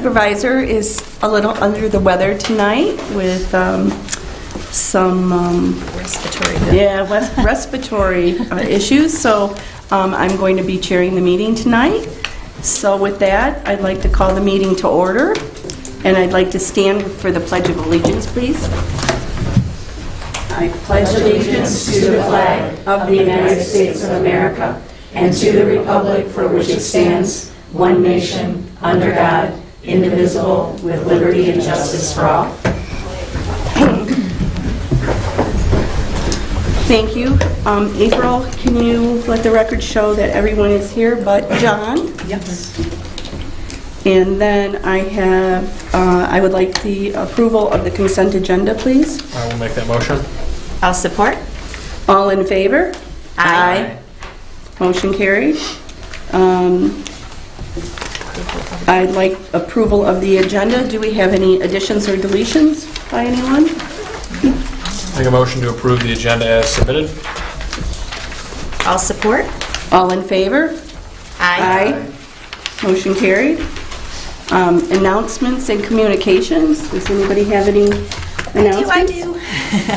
supervisor is a little under the weather tonight with some respiratory issues. So I'm going to be chairing the meeting tonight. So with that, I'd like to call the meeting to order, and I'd like to stand for the Pledge of Allegiance, please. I pledge allegiance to the flag of the United States of America and to the republic for which it stands, one nation, under God, indivisible, with liberty and justice for all. Thank you. April, can you let the record show that everyone is here but John? Yes. And then I would like the approval of the consent agenda, please. I will make that motion. I'll support. All in favor? Aye. Motion carried. I'd like approval of the agenda. Do we have any additions or deletions by anyone? Make a motion to approve the agenda as submitted. I'll support. All in favor? Aye. Motion carried. Announcements and communications. Does anybody have any announcements? I do.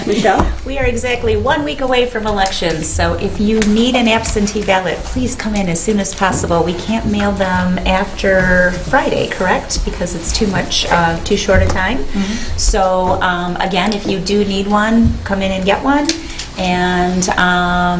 Michelle? We are exactly 1 week away from elections, so if you need an absentee ballot, please come in as soon as possible. We can't mail them after Friday, correct? Because it's too short a time. Mm-hmm. So again, if you do need one, come in and get one. And I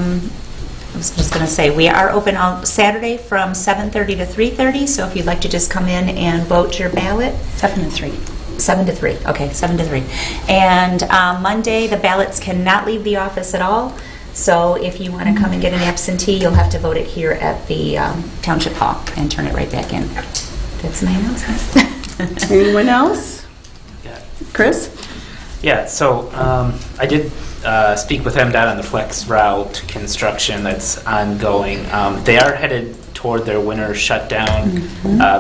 was just going to say, we are open on Saturday from 7:30 to 3:30, so if you'd like to just come in and vote your ballot. 7 to 3. 7 to 3. Okay, 7 to 3. And Monday, the ballots cannot leave the office at all. So if you want to come and get an absentee, you'll have to vote it here at the Township Hall and turn it right back in. That's my announcement. Anyone else? Yeah. Chris? Yeah, so I did speak with MDOT on the flex route construction that's ongoing. They are headed toward their winter shutdown,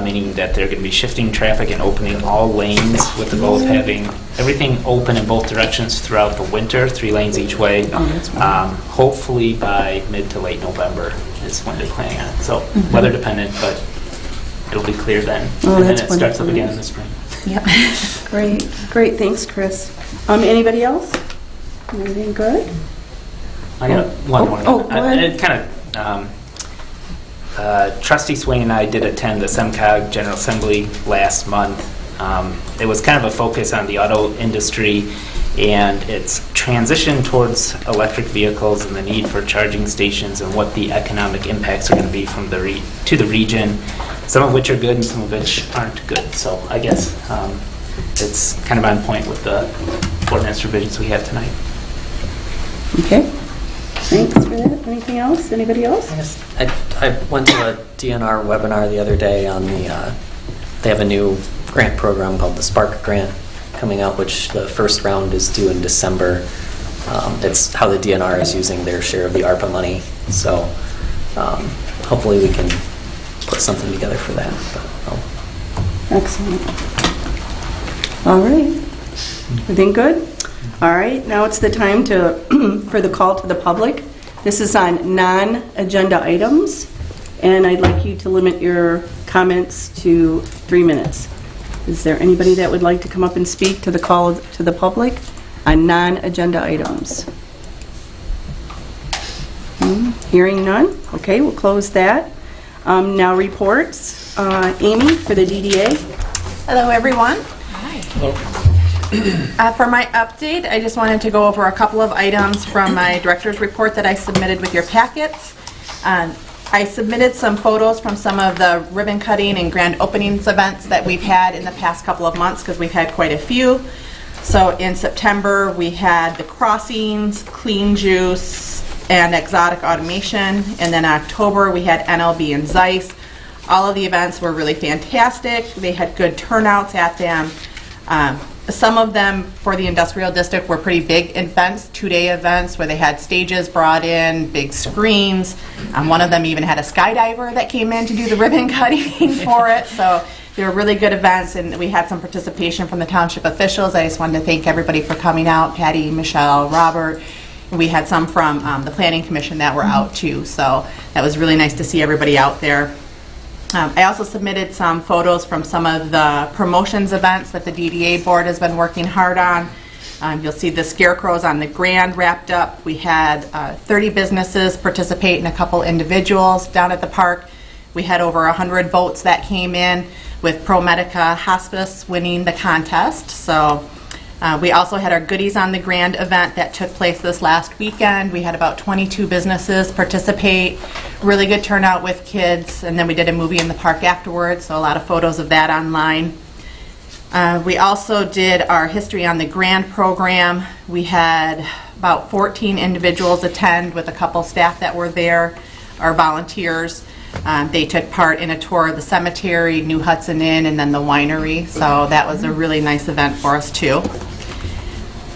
meaning that they're going to be shifting traffic and opening all lanes with the goal of having everything open in both directions throughout the winter, 3 lanes each way. Hopefully by mid to late November is when they're planning on it. So weather dependent, but it'll be clear then. And then it starts up again in the spring. Yep. Great. Thanks, Chris. Anybody else? Anything good? I got one more. Go ahead. It kind of, Trustee Swain and I did attend the SEMCOG General Assembly last month. It was kind of a focus on the auto industry and its transition towards electric vehicles and the need for charging stations and what the economic impacts are going to be from to the region, some of which are good and some of which aren't good. So I guess it's kind of on point with the ordinance revisions we have tonight. Okay. Thanks for that. Anything else? Anybody else? I went to a DNR webinar the other day on they have a new grant program called the Spark Grant coming out, which the first round is due in December. It's how the DNR is using their share of the ARPA money. So hopefully we can put something together for that. Excellent. All right. Everything good? All right. Now it's the time for the call to the public. This is on non-agenda items, and I'd like you to limit your comments to 3 minutes. Is there anybody that would like to come up and speak to the call to the public on non-agenda items? Hearing none. Okay, we'll close that. Now reports. Amy for the DDA. Hello, everyone. Hi. Hello. For my update, I just wanted to go over a couple of items from my director's report that I submitted with your packets. I submitted some photos from some of the ribbon cutting and grand openings events that we've had in the past couple of months, because we've had quite a few. So in September, we had the Crossings, Clean Juice, and Exotic Automation. And then in October, we had NLB and Zeiss. All of the events were really fantastic. They had good turnouts at them. Some of them for the industrial district were pretty big events, 2-day events where they had stages brought in, big screens. One of them even had a skydiver that came in to do the ribbon cutting for it. So they were really good events, and we had some participation from the township officials. I just wanted to thank everybody for coming out, Patty, Michelle, Robert. We had some from the Planning Commission that were out too. So that was really nice to see everybody out there. I also submitted some photos from some of the promotions events that the DDA board has been working hard on. You'll see the scarecrows on the Grand wrapped up. We had 30 businesses participate and a couple individuals down at the park. We had over 100 votes that came in, with ProMedica Hospice winning the contest. So we also had our Goodies on the Grand event that took place this last weekend. We had about 22 businesses participate, really good turnout with kids, and then we did a movie in the park afterwards, so a lot of photos of that online. We also did our History on the Grand program. We had about 14 individuals attend with a couple staff that were there, our volunteers. They took part in a tour of the cemetery, New Hudson Inn, and then the winery. So that was a really nice event for us too.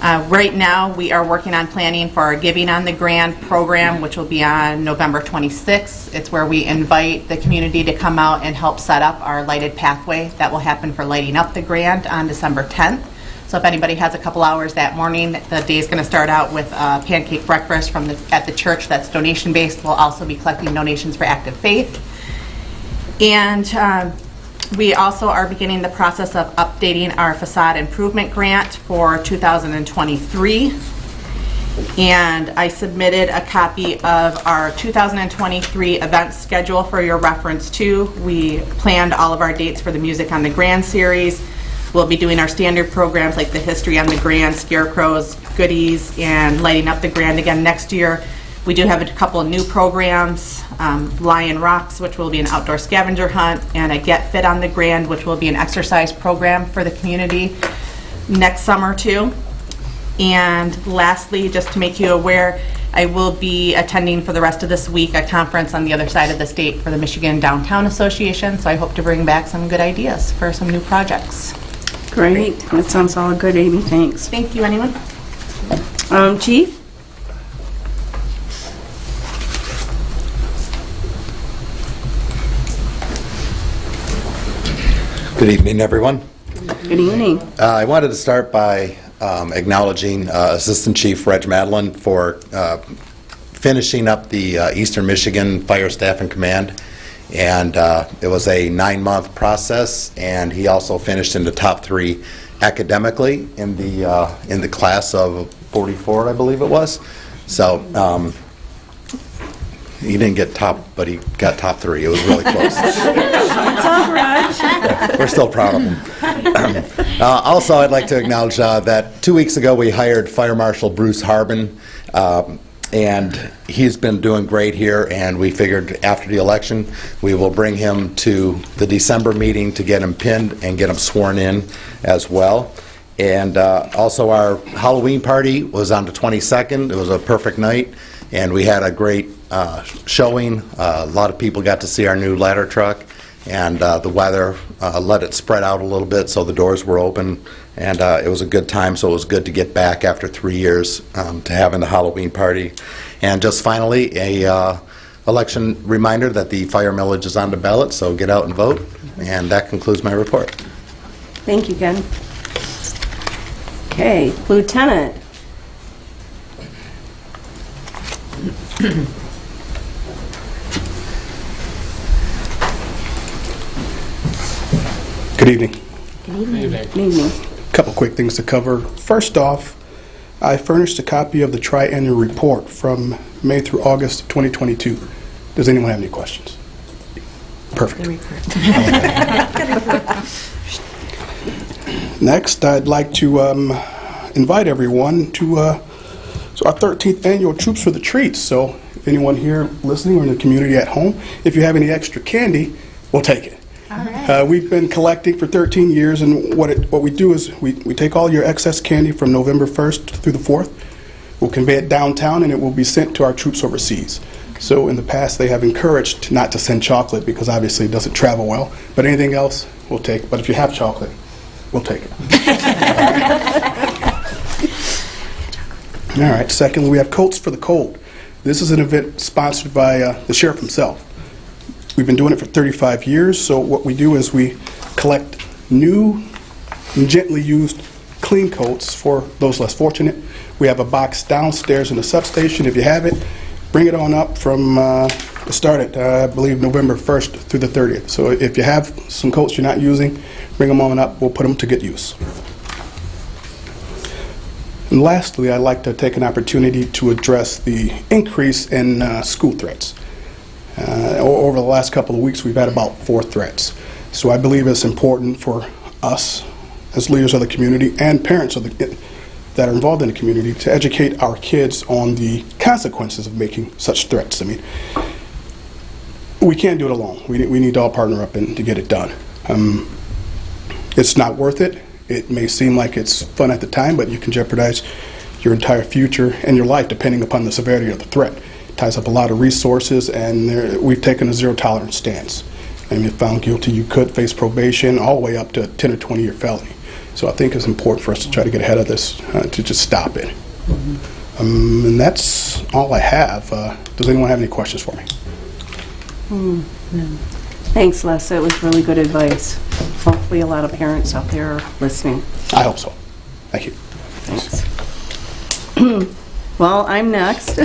Right now, we are working on planning for our Giving on the Grand program, which will be on November 26th. It's where we invite the community to come out and help set up our lighted pathway that will happen for lighting up the Grand on December 10th. So if anybody has a couple hours that morning, the day is going to start out with a pancake breakfast at the church that's donation-based. We'll also be collecting donations for Active Faith. And we also are beginning the process of updating our facade improvement grant for 2023. And I submitted a copy of our 2023 event schedule for your reference too. We planned all of our dates for the Music on the Grand series. We'll be doing our standard programs like the History on the Grand, Scarecrows, Goodies, and Lighting Up the Grand again next year. We do have a couple of new programs, Lion Rocks, which will be an outdoor scavenger hunt, and a Get Fit on the Grand, which will be an exercise program for the community next summer too. And lastly, just to make you aware, I will be attending for the rest of this week a conference on the other side of the state for the Michigan Downtown Association, so I hope to bring back some good ideas for some new projects. Great. That sounds all good, Amy. Thanks. Thank you. Anyone? Chief? Good evening, everyone. Good evening. I wanted to start by acknowledging Assistant Chief Reg Madeline for finishing up the Eastern Michigan Fire Staff and Command. And it was a 9-month process, and he also finished in the top 3 academically in the class of 44, I believe it was. So he didn't get top, but he got top 3. It was really close. What's up, Raj? We're still proud of him. Also, I'd like to acknowledge that 2 weeks ago we hired Fire Marshal Bruce Harbin, and he's been doing great here, and we figured after the election we will bring him to the December meeting to get him pinned and get him sworn in as well. And also our Halloween party was on the 22nd. It was a perfect night, and we had a great showing. A lot of people got to see our new ladder truck, and the weather let it spread out a little bit, so the doors were open, and it was a good time. So it was good to get back after 3 years to having the Halloween party. And just finally, a election reminder that the fire millage is on the ballot, so get out and vote. And that concludes my report. Thank you, Ken. Okay, Lieutenant. Good evening. Good evening. Couple quick things to cover. First off, I furnished a copy of the triennial report from May through August of 2022. Does anyone have any questions? Perfect. Next, I'd like to invite everyone to our 13th annual Troops for the Treats. So if anyone here listening or in the community at home, if you have any extra candy, we'll take it. We've been collecting for 13 years, and what we do is we take all your excess candy from November 1st through the 4th. We'll convey it downtown, and it will be sent to our troops overseas. So in the past, they have encouraged not to send chocolate because obviously it doesn't travel well, but anything else, we'll take. But if you have chocolate, we'll take it. All right, secondly, we have Coats for the Cold. This is an event sponsored by the sheriff himself. We've been doing it for 35 years, so what we do is we collect new, gently used, clean coats for those less fortunate. We have a box downstairs in the substation. If you have it, bring it on up from It started, I believe, November 1st through the 30th. So if you have some coats you're not using, bring them on up. We'll put them to good use. And lastly, I'd like to take an opportunity to address the increase in school threats. Over the last couple of weeks, we've had about 4 threats. So I believe it's important for us as leaders of the community and parents of that are involved in the community to educate our kids on the consequences of making such threats. I mean, we can't do it alone. We need to all partner up and to get it done. It's not worth it. It may seem like it's fun at the time, but you can jeopardize your entire future and your life depending upon the severity of the threat. It ties up a lot of resources, and we've taken a zero-tolerance stance. And if found guilty, you could face probation all the way up to a 10 or 20-year felony. So I think it's important for us to try to get ahead of this, to just stop it. And that's all I have. Does anyone have any questions for me? Thanks, Les. It was really good advice. Hopefully a lot of parents out there are listening. I hope so. Thank you. Thanks. Well, I'm next,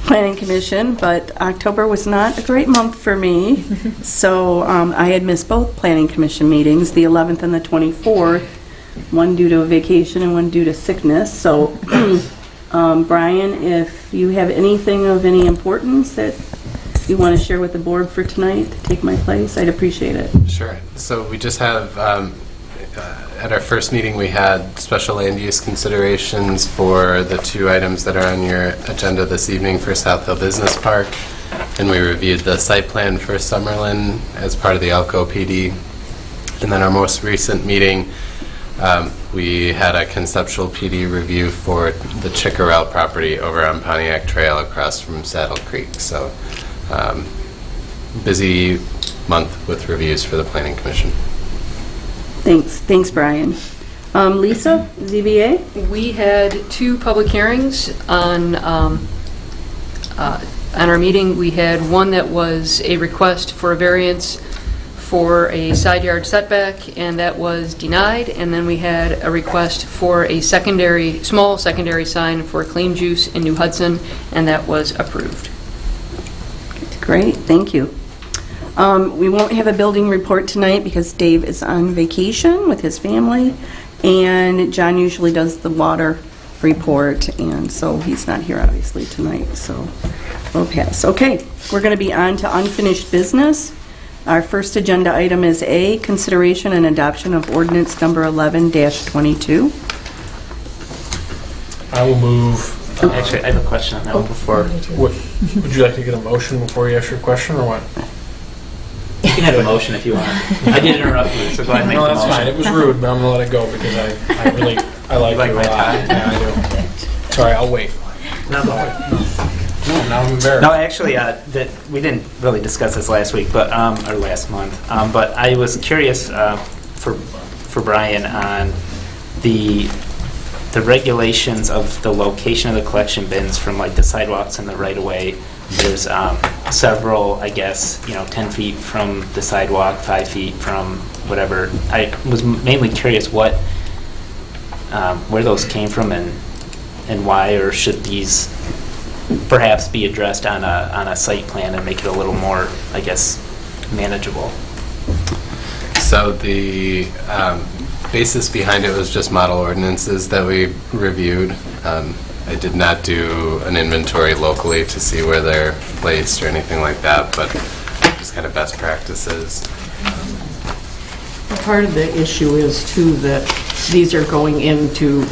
Planning Commission, but October was not a great month for me. So I had missed both Planning Commission meetings, the 11th and the 24th, one due to a vacation and one due to sickness. So Brian, if you have anything of any importance that you want to share with the board for tonight to take my place, I'd appreciate it. Sure. So we just have, at our first meeting, we had special land use considerations for the 2 items that are on your agenda this evening for South Hill Business Park. And we reviewed the site plan for Summerlin as part of the Elko PD. And then our most recent meeting, we had a conceptual PD review for the Chickarell property over on Pontiac Trail across from Saddle Creek. So busy month with reviews for the Planning Commission. Thanks, Brian. Lisa, ZBA? We had 2 public hearings on our meeting. We had one that was a request for a variance for a side yard setback, and that was denied. And then we had a request for a small secondary sign for Clean Juice in New Hudson, and that was approved. Great, thank you. We won't have a building report tonight because Dave is on vacation with his family, and John usually does the water report, and so he's not here obviously tonight, so we'll pass. Okay, we're going to be on to unfinished business. Our first agenda item is A, consideration and adoption of ordinance number 11-22. I will move. Actually, I have a question on that one before. Would you like to get a motion before you ask your question, or what? You can have a motion if you want. I did interrupt you, so go ahead and make No, the that's motion. fine. It was rude, but I'm gonna let it go because I really like like you a my lot. time? Yeah, I do. Sorry, I'll wait. No, go ahead. No, now I'm embarrassed. No, actually, that we didn't really discuss this last week, but or last month. But I was curious for Brian on the regulations of the location of the collection bins from like the sidewalks and the right of way. There's several, I guess, 10 feet from the sidewalk, 5 feet from whatever. I was mainly curious where those came from and why, or should these perhaps be addressed on a site plan and make it a little more, I guess, manageable? So the basis behind it was just model ordinances that we reviewed. I did not do an inventory locally to see where they're placed or anything like that, but just kind of best practices. Part of the issue is too that these are going into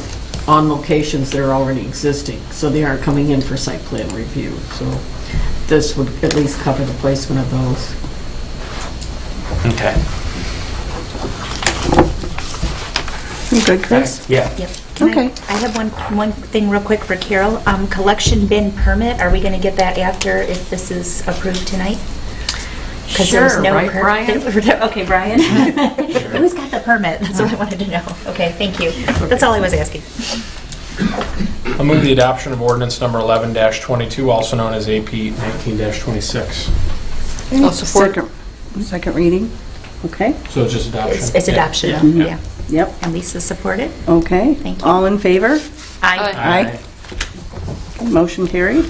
on locations that are already existing, so they aren't coming in for site plan review. So this would at least cover the placement of those. Okay. You good, Chris? Yeah. Yep. Okay. I have one thing real quick for Carol. Collection bin permit, are we going to get that after if this is approved tonight? Sure, right, Brian? Okay, Brian. Who's got the permit? That's what I wanted to know. Okay, thank you. That's all I was asking. I'll move the adoption of ordinance number 11-22, also known as AP 19-26. I'll support. Second reading. Okay. So it's just adoption? It's adoption, Yeah. yeah. Yep. And Lisa supported? Okay. Thank you. All in favor? Aye. Motion carried.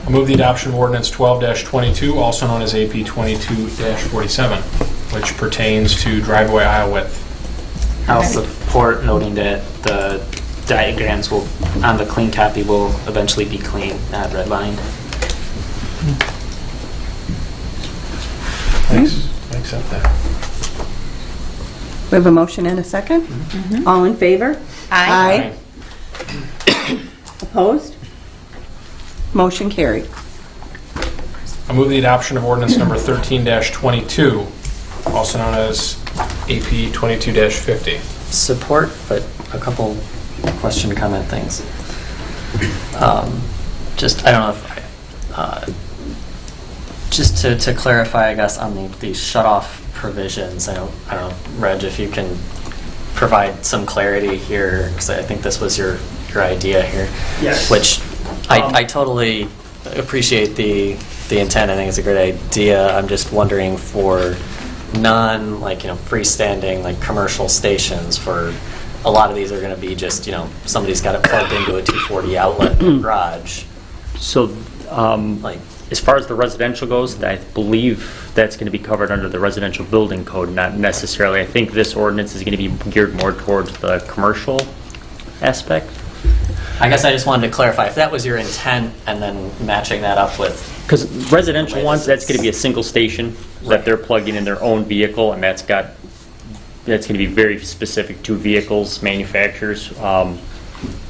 I'll Move the adoption of ordinance 12-22, also known as AP 22-47, which pertains to driveway aisle width. I'll support, noting that the diagrams will, on the clean copy, will eventually be clean, not redlined. Thanks. I accept that. We have a motion and a second? All in favor? Aye. Opposed? Motion carried. I move the adoption of ordinance number 13-22, also known as AP 22-50. Support, but a couple question, comment things. Just, I don't know if, just to clarify, I guess, on the shut-off provisions, I don't know, Reg, if you can provide some clarity here, because I think this was your idea here. Yes. Which I totally appreciate the intent. I think it's a great idea. I'm just wondering for freestanding, commercial stations, for a lot of these are going to be just, somebody's got it plugged into a 240 outlet in their garage. So, as far as the residential goes, I believe that's going to be covered under the residential building code, not necessarily. I think this ordinance is going to be geared more towards the commercial aspect. I guess I just wanted to clarify if that was your intent, and then matching that up with. Because residential ones, that's going to be a single station that they're plugging in their own vehicle, and that's going to be very specific to vehicles, manufacturers, and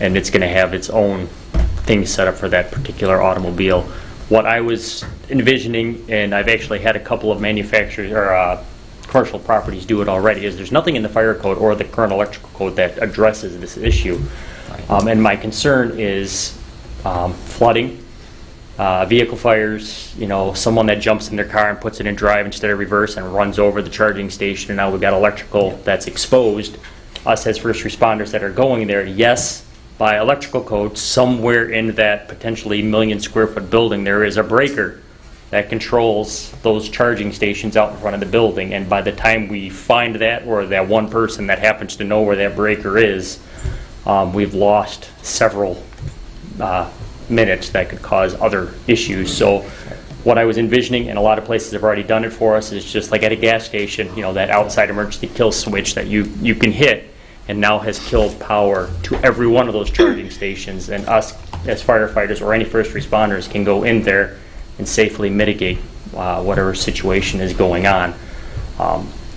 it's going to have its own thing set up for that particular automobile. What I was envisioning, and I've actually had a couple of manufacturers or commercial properties do it already, is there's nothing in the fire code or the current electrical code that addresses this issue. And my concern is flooding, vehicle fires, someone that jumps in their car and puts it in drive instead of reverse and runs over the charging station, and now we've got electrical that's exposed. Us as first responders that are going there, yes, by electrical code, somewhere in that potentially million-square-foot building, there is a breaker that controls those charging stations out in front of the building. And by the time we find that, or that one person that happens to know where that breaker is, we've lost several minutes that could cause other issues. So what I was envisioning, and a lot of places have already done it for us, is just like at a gas station, that outside emergency kill switch that you can hit, and now has killed power to every one of those charging stations. And us as firefighters or any first responders can go in there and safely mitigate whatever situation is going on.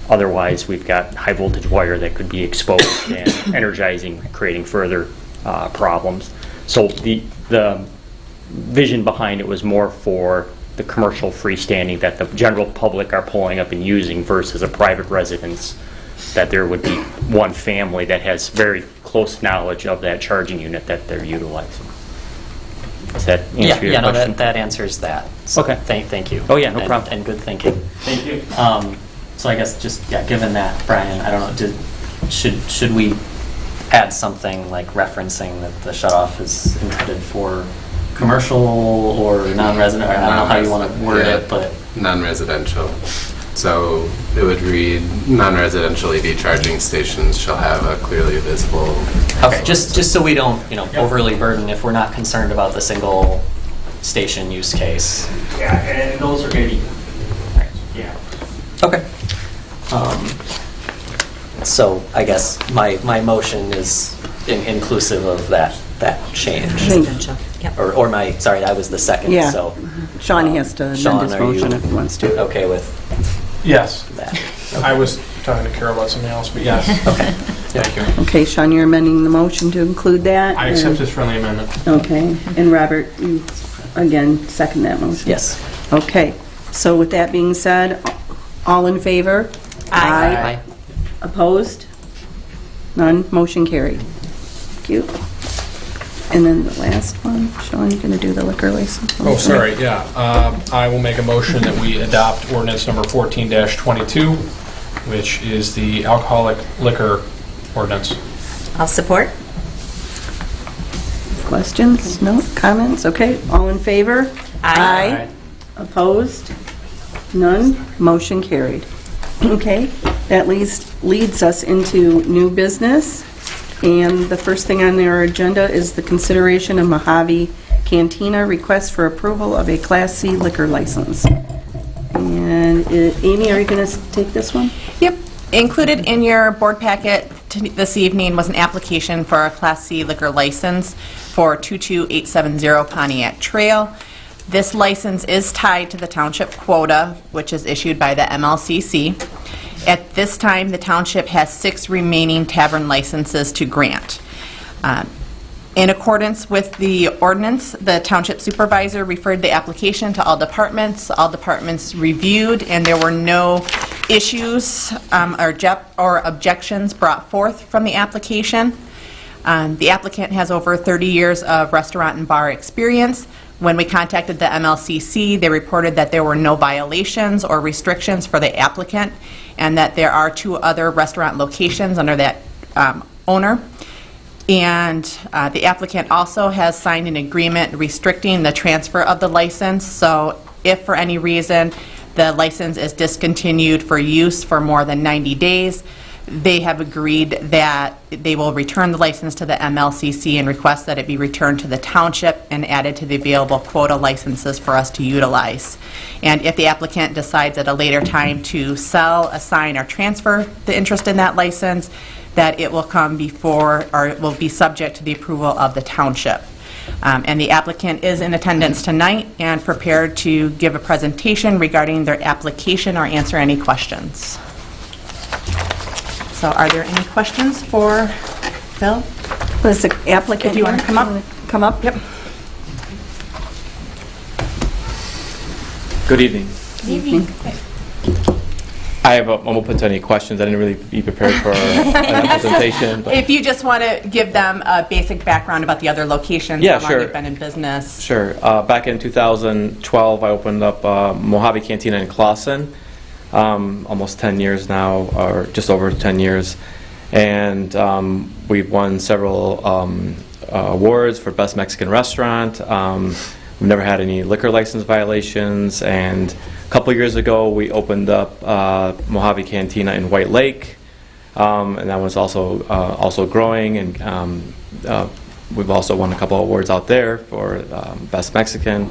Otherwise, we've got high voltage wire that could be exposed and energizing, creating further problems. So the vision behind it was more for the commercial freestanding that the general public are pulling up and using versus a private residence, that there would be one family that has very close knowledge of that charging unit that they're utilizing. Does that answer your question? That answers that. So Okay. Thank you. Oh, yeah, no problem. And good thinking. Thank you. So I guess just, given that, Brian, I don't know, should we add something like referencing that the shut-off is intended for commercial or non-resident? I don't know how you want to word it, but... Non-residential. So it would read, non-residential EV charging stations shall have a clearly visible... Okay, just so we don't, overly burden if we're not concerned about the single station use case. Yeah, and those are going to be... Yeah. Okay. So I guess my motion is inclusive of that change. Residential. Yep. Or I was the second, Yeah. so. Sean has to amend Sean, his are motion you if he wants to. okay with Yes. that? I was talking to Carol about something else, but yes. Okay. Thank you. Okay, Sean, you're amending the motion to include that? I accept this friendly amendment. Okay, and Robert, you again second that motion? Yes. Okay, so with that being said, all in favor? Aye. Opposed? None, motion carried. Thank you. And then the last one, Sean, you're going to do the liquor license? Oh, sorry, yeah. I will make a motion that we adopt ordinance number 14-22, which is the alcoholic liquor ordinance. I'll support. Questions? No? Comments? Okay, all in favor? Aye. Opposed? None, motion carried. Okay, that leads us into new business. And the first thing on our agenda is the consideration of Mojave Cantina request for approval of a Class C liquor license. And Amy, are you going to take this one? Yep. Included in your board packet this evening was an application for a Class C liquor license for 22870 Pontiac Trail. This license is tied to the township quota, which is issued by the MLCC. At this time, the township has 6 remaining tavern licenses to grant. In accordance with the ordinance, the township supervisor referred the application to all departments. All departments reviewed, and there were no issues or objections brought forth from the application. The applicant has over 30 years of restaurant and bar experience. When we contacted the MLCC, they reported that there were no violations or restrictions for the applicant, and that there are 2 other restaurant locations under that owner. And the applicant also has signed an agreement restricting the transfer of the license. So if for any reason the license is discontinued for use for more than 90 days, they have agreed that they will return the license to the MLCC and request that it be returned to the township and added to the available quota licenses for us to utilize. And if the applicant decides at a later time to sell, assign, or transfer the interest in that license, that it will come before, or it will be subject to the approval of the township. And the applicant is in attendance tonight and prepared to give a presentation regarding their application or answer any questions. So are there any questions for Phil? Was the applicant... If you want to come up. Come up? Yep. Good evening. Good evening. I'm open to any questions. I didn't really be prepared for a presentation. But If you just want to give them a basic background about the other locations, Yeah, how long sure. you've been in business. Sure. Back in 2012, I opened up Mojave Cantina in Clawson. Almost 10 years now, or just over 10 years. And we've won several awards for Best Mexican Restaurant. We've never had any liquor license violations. And a couple years ago, we opened up Mojave Cantina in White Lake. And that was also growing. And we've also won a couple awards out there for Best Mexican.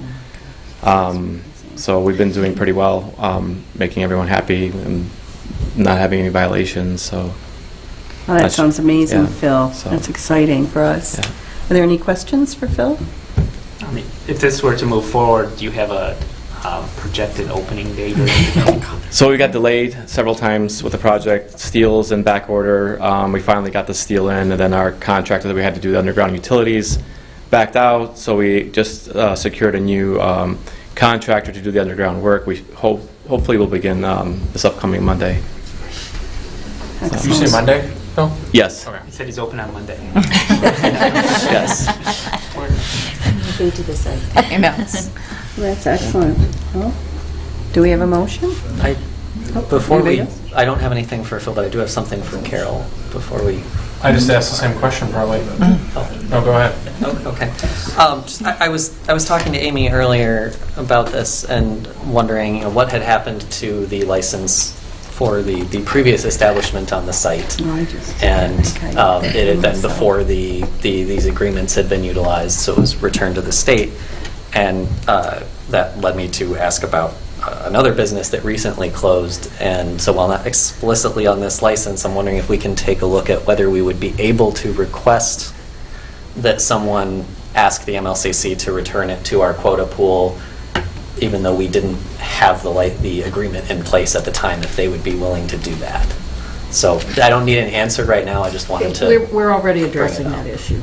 So we've been doing pretty well, making everyone happy and not having any violations. So Oh, that sounds amazing, yeah, Phil. so- That's exciting for us. Yeah. Are there any questions for Phil? I mean, if this were to move forward, do you have a projected opening date or anything? So we got delayed several times with the project. Steel's in back order. We finally got the steel in, and then our contractor that we had to do the underground utilities backed out. So we just secured a new contractor to do the underground work. We hopefully will begin this upcoming Monday. Did you say Monday? No? Yes. Okay. He said he's open on Monday. Yes. Moving to the side. I know. That's excellent. Well, do we have a motion? Before Anybody we, else? I don't have anything for Phil, but I do have something for Carol before we. I just asked the same question, probably. No, go ahead. Oh, okay. I was talking to Amy earlier about this and wondering, what had happened to the license for the previous establishment on the site. And it had been before these agreements had been utilized, so it was returned to the state. And that led me to ask about another business that recently closed. And so while not explicitly on this license, I'm wondering if we can take a look at whether we would be able to request that someone ask the MLCC to return it to our quota pool, even though we didn't have the agreement in place at the time, if they would be willing to do that. So I don't need an answer right now, I just wanted to... We're already addressing that issue.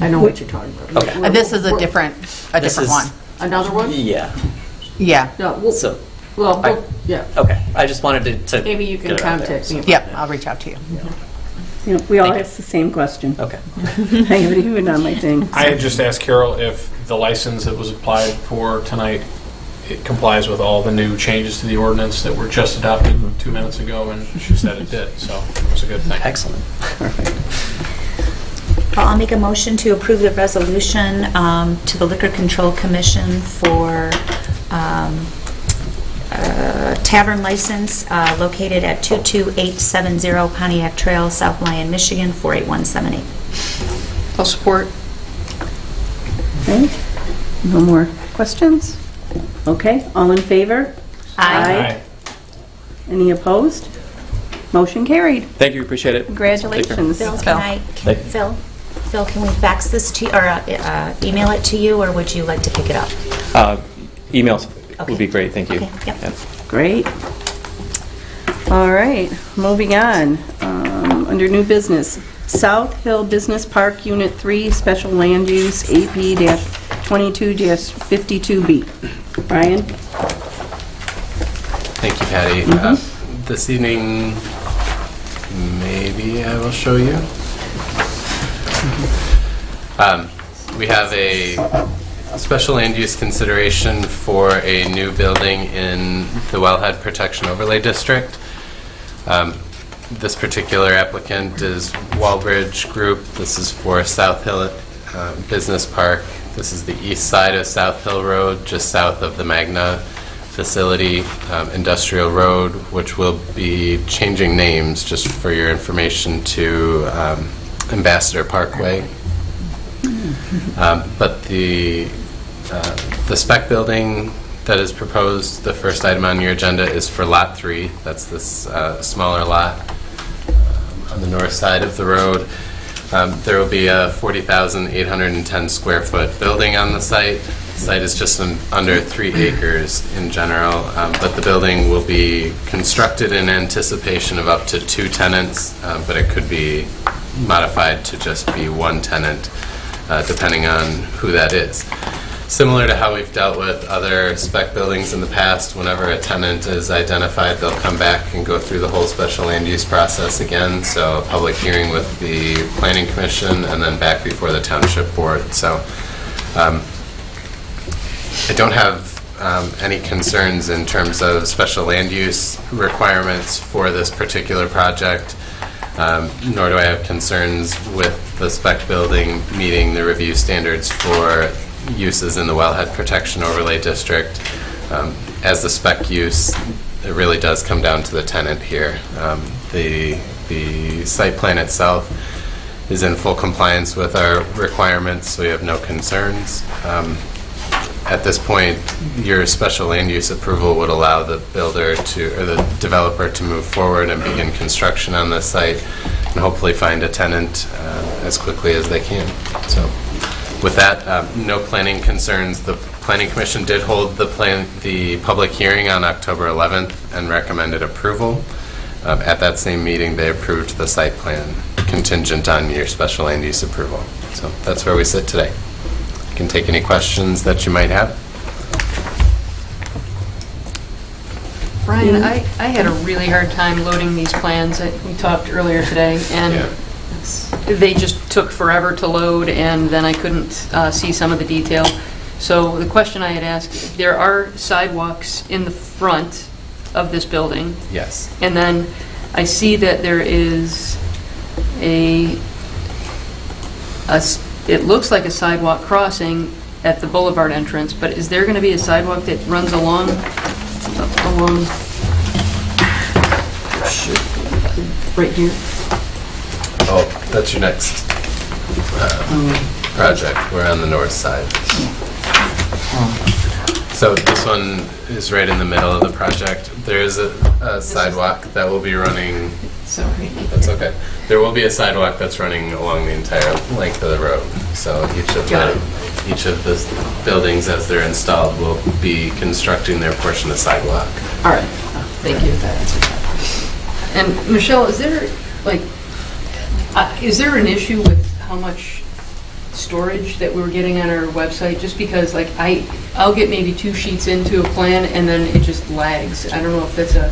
I know what you're talking about. Okay. This is a different This is- one. Another one? Yeah. Yeah. No, well, So, yeah. okay, I just wanted to... Maybe you can get it out there, contact me. so- Yep, I'll reach out to you. You know, we all Thank you. ask the same question. Okay. I haven't even on my thing. I had just asked Carol if the license that was applied for tonight, it complies with all the new changes to the ordinance that were just adopted 2 minutes ago, and she said it did, so it was a good thing. Excellent. Well, I'll make a motion to approve the resolution to the Liquor Control Commission for tavern license located at 22870 Pontiac Trail, South Lyon, Michigan, 48178. I'll support. Okay, no more questions? Okay, all in favor? Aye. Any opposed? Motion carried. Thank you, appreciate it. Congratulations. Phil, Phil, can we fax this to, or email it to you, or would you like to pick it up? Emails Okay. would be great, thank you. Okay, yep. Yeah. Great. All right, moving on. Under new business, South Hill Business Park Unit 3, Special Land Use, AP-22-52B. Brian? Thank you, Patty. This evening, maybe I will show you. We have a special land use consideration for a new building in the Wellhead Protection Overlay District. This particular applicant is Walbridge Group. This is for South Hill Business Park. This is the east side of South Hill Road, just south of the Magna facility, Industrial Road, which will be changing names, just for your information, to Ambassador Parkway. But the spec building that is proposed, the first item on your agenda, is for Lot 3. That's this smaller lot on the north side of the road. There will be a 40,810 square foot building on the site. The site is just under 3 acres in general, but the building will be constructed in anticipation of up to 2 tenants, but it could be modified to just be 1 tenant, depending on who that is. Similar to how we've dealt with other spec buildings in the past, whenever a tenant is identified, they'll come back and go through the whole special land use process again. So a public hearing with the Planning Commission and then back before the Township Board. So I don't have any concerns in terms of special land use requirements for this particular project, nor do I have concerns with the spec building meeting the review standards for uses in the Wellhead Protection Overlay District. As the spec use, it really does come down to the tenant here. The site plan itself is in full compliance with our requirements, so we have no concerns. At this point, your special land use approval would allow the builder to, or the developer, to move forward and begin construction on this site and hopefully find a tenant as quickly as they can. So with that, no planning concerns. The Planning Commission did hold the public hearing on October 11th and recommended approval. At that same meeting, they approved the site plan contingent on your special land use approval. So that's where we sit today. You can take any questions that you might have. Brian, I had a really hard time loading these plans that we talked earlier today, and they just took forever to load, and then I couldn't see some of the detail. So the question I had asked, there are sidewalks in the front of this building. Yes. And then I see that there is it looks like a sidewalk crossing at the boulevard entrance, but is there going to be a sidewalk that runs along right here? Oh, that's your next project. We're on the north side. So this one is right in the middle of the project. There is a sidewalk that will be running. Sorry. That's okay. There will be a sidewalk that's running along the entire length of the road. So each of the buildings, as they're installed, will be constructing their portion of sidewalk. All right. Thank you. And Michelle, is there an issue with how much storage that we were getting on our website? Just because, I'll get maybe 2 sheets into a plan and then it just lags. I don't know if that's a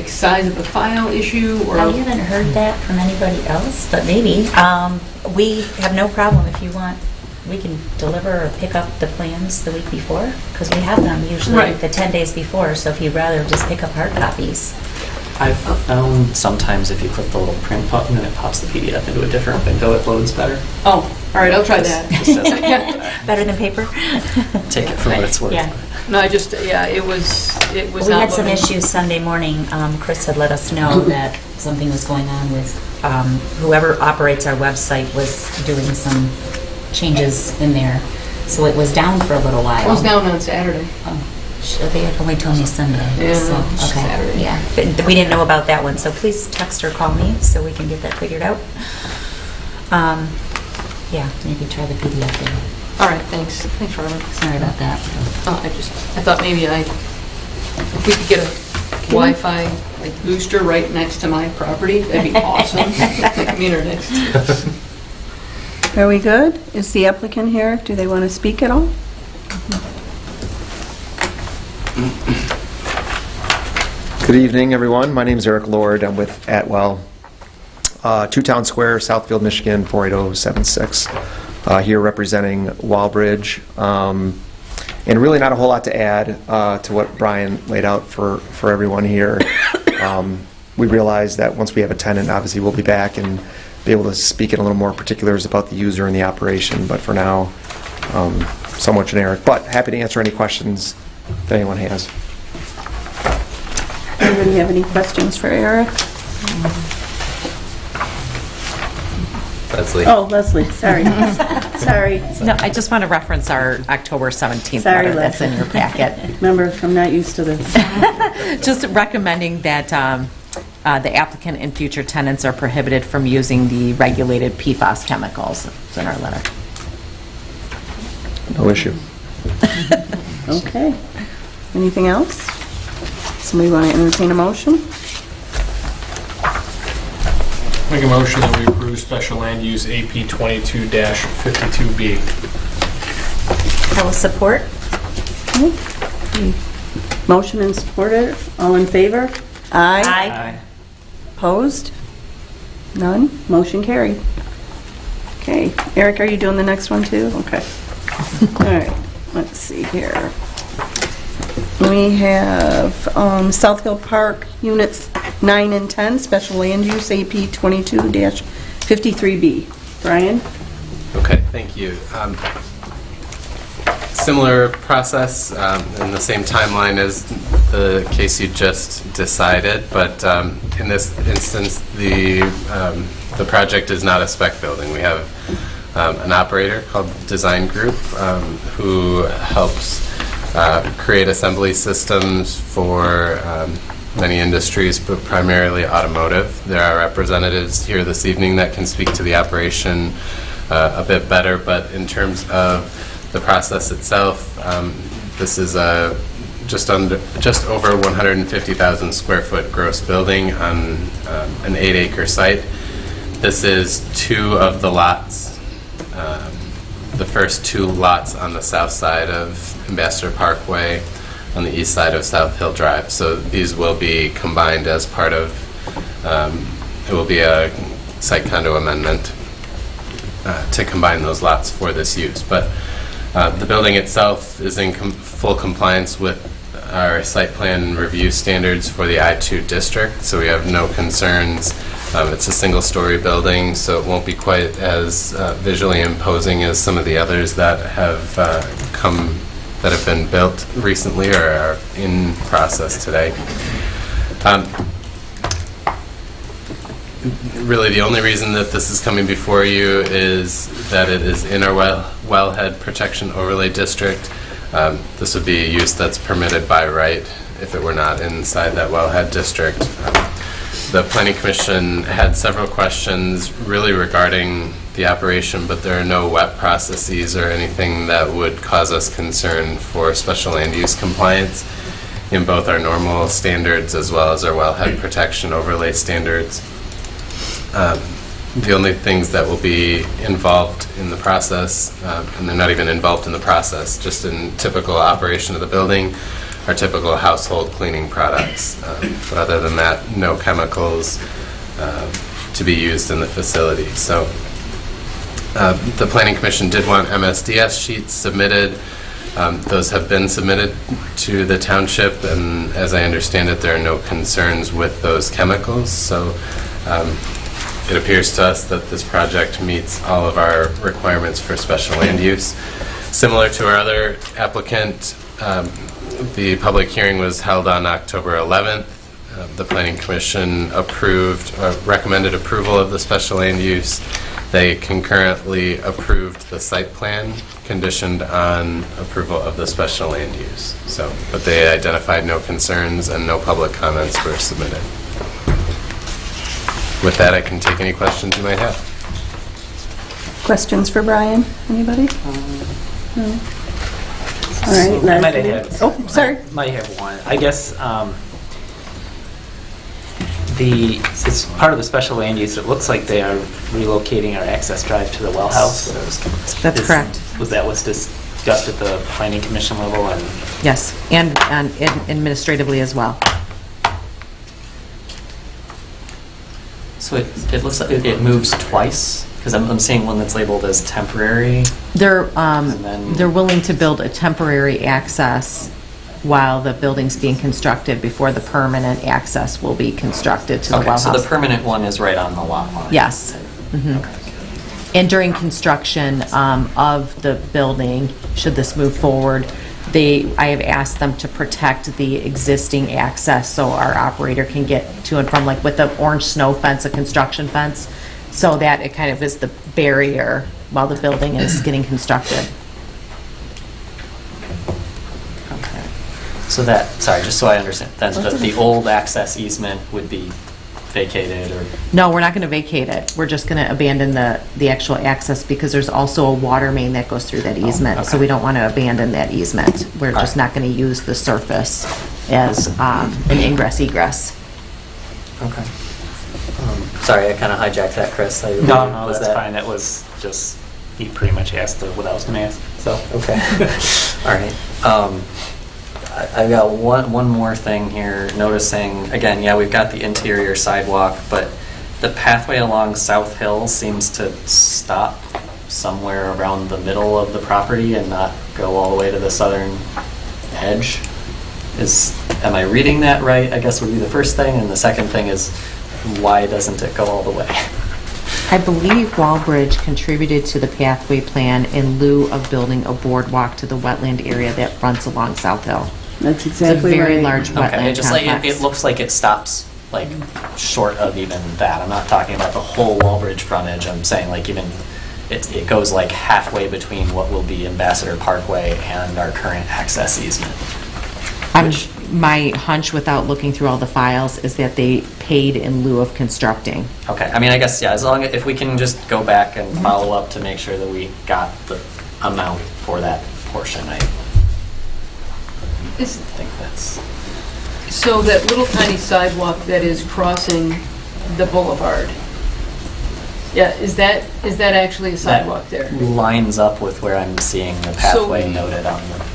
size of the file issue or. I haven't heard that from anybody else, but maybe. We have no problem if you want. We can deliver or pick up the plans the week before, because we have them usually the 10 days before. So if you'd rather just pick up hard copies. I've found sometimes if you click the little print button and it pops the PDF into a different window, it loads better. Oh, all right, I'll try that. Better than paper? Take it for what it's worth. Yeah. No, it was We not had some looking- issues Sunday morning. Chris had let us know that something was going on with whoever operates our website was doing some changes in there. So it was down for a little while. I was down on Saturday. They had only told me Sunday. Yeah, so, okay. Saturday. Yeah, but we didn't know about that one, so please text or call me so we can get that figured out. Yeah, maybe try the PDF thing. All right, thanks. Thanks, Robert. Sorry about that. I thought maybe if we could get a Wi-Fi like booster right next to my property, that'd be awesome. Like meter next. Are we good? Is the applicant here? Do they want to speak at all? Good evening, everyone. My name is Eric Lord. I'm with Atwell, 2 Town Square, Southfield, Michigan, 48076. Here representing Wallbridge. And really not a whole lot to add to what Brian laid out for everyone here. We realize that once we have a tenant, obviously we'll be back and be able to speak in a little more particulars about the user and the operation. But for now, somewhat generic. But happy to answer any questions that anyone has. Anybody have any questions for Eric? Leslie. Oh, Leslie, sorry. Sorry. No, I just want to reference our October 17th Sorry, letter that's in Leslie. your packet. Remember, I'm not used to this. Just recommending that the applicant and future tenants are prohibited from using the regulated PFAS chemicals. It's in our letter. No issue. Okay. Anything else? Somebody want to entertain a motion? Make a motion that we approve special land use AP 22-52B. I will support. Okay. Motion and supported. All in favor? Aye. Aye. Opposed? None? Motion carried. Okay. Eric, are you doing the next one too? Okay. All right. Let's see here. We have Southfield Park Units 9 and 10, Special Land Use AP 22-53B. Brian? Okay, thank you. Similar process and the same timeline as the case you just decided, but in this instance, the project is not a spec building. We have an operator called Design Group who helps create assembly systems for many industries, but primarily automotive. There are representatives here this evening that can speak to the operation a bit better, but in terms of the process itself, this is a just over 150,000 square foot gross building on an 8-acre site. This is 2 of the lots, the first 2 lots on the south side of Ambassador Parkway, on the east side of South Hill Drive. So these will be combined as part of, it will be a site condo amendment to combine those lots for this use. But the building itself is in full compliance with our site plan review standards for the I-2 district, so we have no concerns. It's a single-story building, so it won't be quite as visually imposing as some of the others that have that have been built recently or are in process today. Really, the only reason that this is coming before you is that it is in our wellhead protection overlay district. This would be a use that's permitted by right if it were not inside that wellhead district. The Planning Commission had several questions really regarding the operation, but there are no wet processes or anything that would cause us concern for special land use compliance in both our normal standards as well as our wellhead protection overlay standards. The only things that will be involved in the process, and they're not even involved in the process, just in typical operation of the building, are typical household cleaning products. But other than that, no chemicals to be used in the facility. So the Planning Commission did want MSDS sheets submitted. Those have been submitted to the township, and as I understand it, there are no concerns with those chemicals. So it appears to us that this project meets all of our requirements for special land use. Similar to our other applicant, the public hearing was held on October 11th. The Planning Commission recommended approval of the special land use They concurrently approved the site plan conditioned on approval of the special land use. So, but they identified no concerns and no public comments were submitted. With that, I can take any questions you might have. Questions for Brian? Anybody? No? All right, I might Leslie. have, Oh, sorry. might have one. I guess it's part of the special land use. It looks like they are relocating our access drive to the well house. That's correct. Was that what's discussed at the planning commission level? And Yes, and administratively as well. So it looks like it moves twice, because I'm seeing one that's labeled as temporary. They're then- they're willing to build a temporary access while the building's being constructed before the permanent access will be constructed to the well Okay, house. so the permanent one is right on the lot line. Yes. Mhm. And during construction of the building, should this move forward, I have asked them to protect the existing access so our operator can get to and from, like with the orange snow fence, a construction fence, so that it kind of is the barrier while the building is getting constructed. Okay. So that, sorry, just so I understand, then the old access easement would be vacated or? No, we're not going to vacate it. We're just going to abandon the actual access because there's also a water main that goes through that easement. So we don't want to abandon that easement. We're just not going to use the surface as an ingress egress. Okay. Sorry, I kind of hijacked that, Chris. no, that's fine. That was just, he pretty much asked what I was going to ask. So Okay. All right. I've got one more thing here, noticing, again, yeah, we've got the interior sidewalk, but the pathway along South Hill seems to stop somewhere around the middle of the property and not go all the way to the southern edge. Am I reading that right? I guess would be the first thing, and the second thing is, why doesn't it go all the way? I believe Wallbridge contributed to the pathway plan in lieu of building a boardwalk to the wetland area that fronts along South Hill. That's It's a exactly very right. large wetland Okay, it just like, complex. it looks like it stops, like, short of even that. I'm not talking about the whole Wallbridge frontage, I'm saying like even, it goes like halfway between what will be Ambassador Parkway and our current access easement. My hunch, without looking through all the files, is that they paid in lieu of constructing. Okay, I mean, I guess, yeah, as long as, if we can just go back and follow up to make sure that we got the amount for that portion, I think that's... So that little tiny sidewalk that is crossing the boulevard, yeah, is that actually a sidewalk there? lines up with where I'm seeing the pathway noted on the...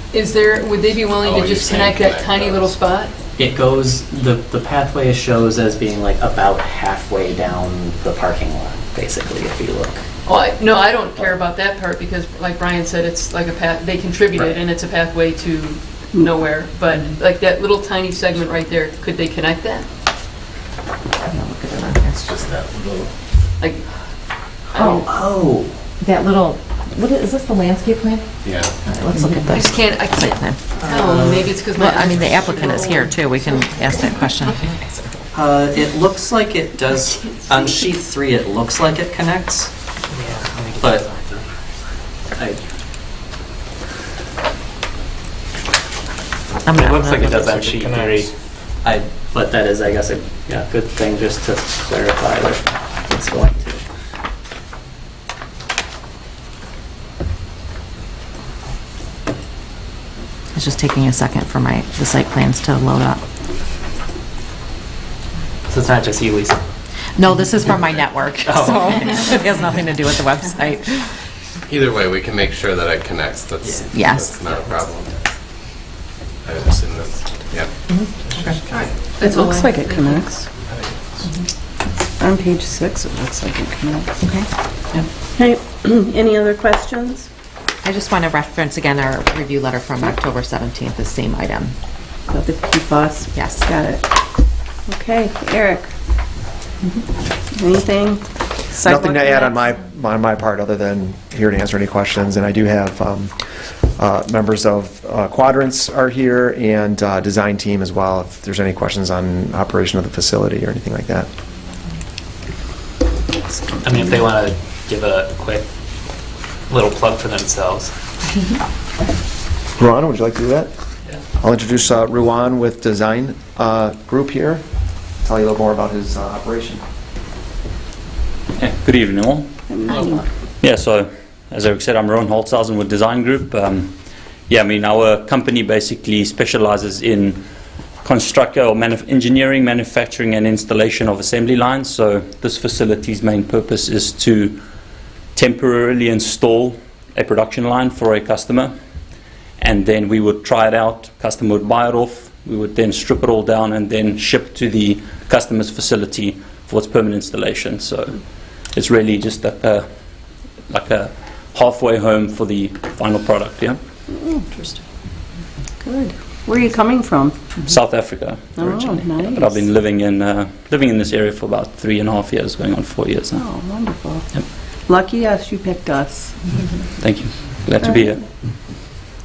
Would they be willing Oh, to you're just saying connect that connect tiny those. little spot? It goes, the pathway shows as being like about halfway down the parking lot, basically, if you look. Oh, no, I don't care about that part because like Brian said, it's like a path, they contributed Right. and it's a pathway to nowhere. But like that little tiny segment right there, could they connect that? It's just that little... Like, Oh, That little, is this the landscape plan? Yeah. Let's look at I just this. I can't tell, maybe it's because my... Well, I mean, the applicant is here too, we can ask that question. it looks like it does, on sheet 3, it looks like it connects, but It looks like it does on sheet 3. but that is, I guess, a good thing just to clarify that it's going to. It's just taking a second for the site plans to load up. So it's not just you, Lisa. No, this is from my network, so Oh, okay. it has nothing to do with the website. Either way, we can make sure that it connects. That's Yes. That's not a problem. I would assume that's, yeah. It looks like it connects. On page 6, it looks like it connects. Okay. Okay, any other questions? I just want to reference again our review letter from October 17th, the same item. About the PFAS? Yes. Got it. Okay, Eric? Anything? Nothing to add on Sidewalk my part, other than here to answer any questions. And I do have members of Quadrants are here, and design team as well, if there's any questions on operation of the facility or anything like that. I mean, if they want to give a quick little plug for themselves. Ruan, would you like to do that? I'll introduce Ruan with Design Group here. Tell you a little more about his operation. Yeah, good evening all. Yeah, so as Eric said, I'm Rowan Holtzhausen with Design Group. Yeah, I mean, our company basically specializes in engineering, manufacturing, and installation of assembly lines. So this facility's main purpose is to temporarily install a production line for a customer, and then we would try it out, customer would buy it off, we would then strip it all down and then ship to the customer's facility for its permanent installation. So it's really just like a halfway home for the final product, yeah? Interesting. Good. Where are you coming from? South Africa originally. Oh, nice. Yeah, but I've been living in this area for about 3.5 years, going on 4 years now. Oh, wonderful. Yep. Lucky us, you picked us. Thank you. Glad to be here.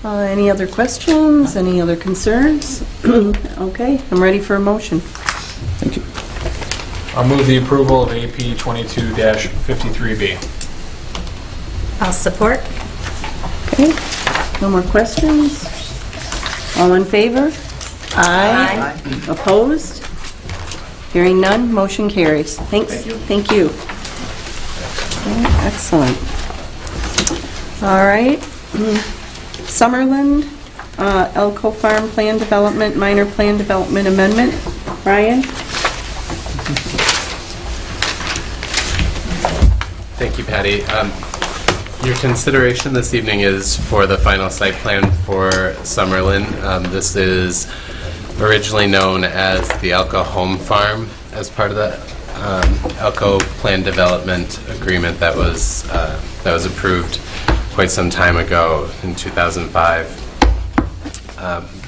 Any other questions? Any other concerns? Okay, I'm ready for a motion. Thank you. I'll move the approval of AP 22-53B. I'll support. Okay, no more questions? All in favor? Aye. Opposed? Hearing none, motion carries. Thanks. Thank you. Okay, excellent. All right. Summerland, Elko Farm Plan Development, Minor Plan Development Amendment. Ryan? Thank you, Patty. Your consideration this evening is for the final site plan for Summerlin. This is originally known as the Elko Home Farm as part of the Elko Plan Development Agreement that was approved quite some time ago in 2005.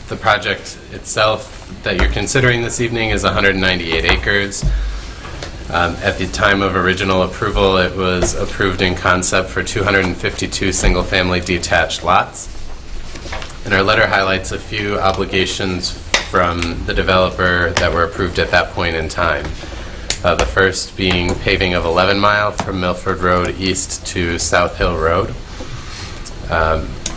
The project itself that you're considering this evening is 198 acres. At the time of original approval, it was approved in concept for 252 single-family detached lots. And our letter highlights a few obligations from the developer that were approved at that point in time. The first being paving of 11 Mile from Milford Road east to South Hill Road.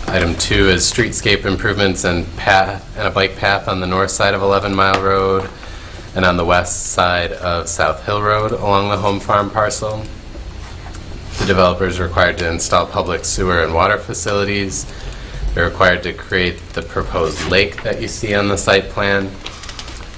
Item 2 is streetscape improvements and a bike path on the north side of 11 Mile Road and on the west side of South Hill Road along the home farm parcel. The developer is required to install public sewer and water facilities. They're required to create the proposed lake that you see on the site plan.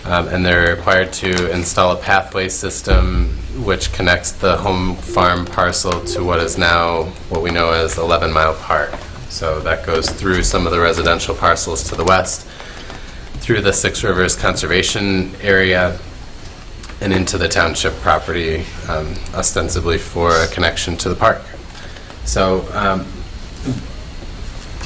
And they're required to install a pathway system which connects the home farm parcel to what is now what we know as 11 Mile Park. So that goes through some of the residential parcels to the west, through the Six Rivers Conservation Area, and into the township property, ostensibly for a connection to the park. So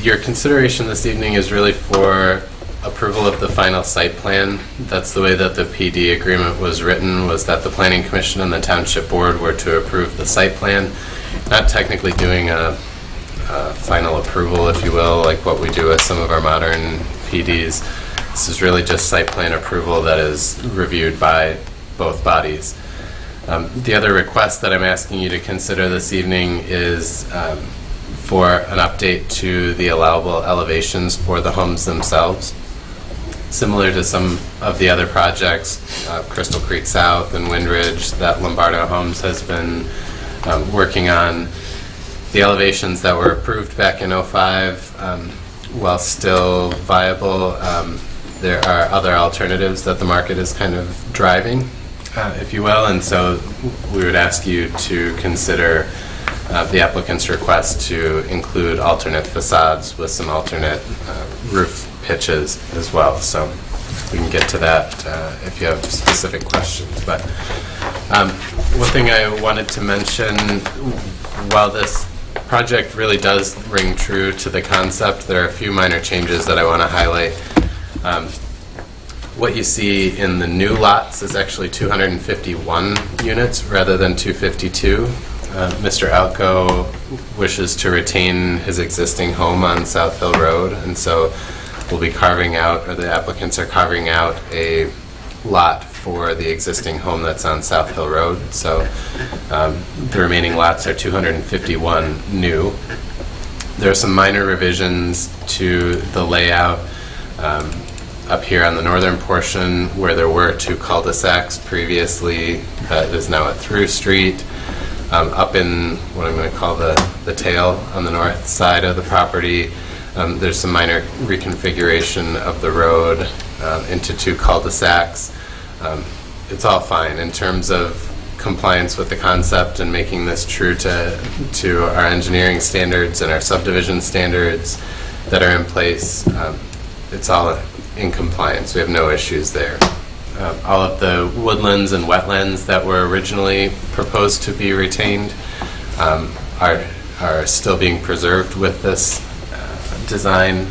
your consideration this evening is really for approval of the final site plan. That's the way that the PD agreement was written, was that the Planning Commission and the Township Board were to approve the site plan, not technically doing a final approval, if you will, like what we do with some of our modern PDs. This is really just site plan approval that is reviewed by both bodies. The other request that I'm asking you to consider this evening is for an update to the allowable elevations for the homes themselves. Similar to some of the other projects, Crystal Creek South and Windridge, that Lombardo Homes has been working on. The elevations that were approved back in '05, while still viable, there are other alternatives that the market is kind of driving, if you will, and so we would ask you to consider the applicant's request to include alternate facades with some alternate roof pitches as well. So we can get to that if you have specific questions. But one thing I wanted to mention, while this project really does ring true to the concept, there are a few minor changes that I want to highlight. What you see in the new lots is actually 251 units rather than 252. Mr. Alco wishes to retain his existing home on South Hill Road, and so we'll be carving out, or the applicants are carving out, a lot for the existing home that's on South Hill Road. So the remaining lots are 251 new. There are some minor revisions to the layout up here on the northern portion where there were 2 cul-de-sacs previously. That is now a through street. Up in what I'm going to call the tail on the north side of the property, there's some minor reconfiguration of the road into 2 cul-de-sacs. It's all fine in terms of compliance with the concept and making this true to our engineering standards and our subdivision standards that are in place. It's all in compliance. We have no issues there. All of the woodlands and wetlands that were originally proposed to be retained are still being preserved with this design.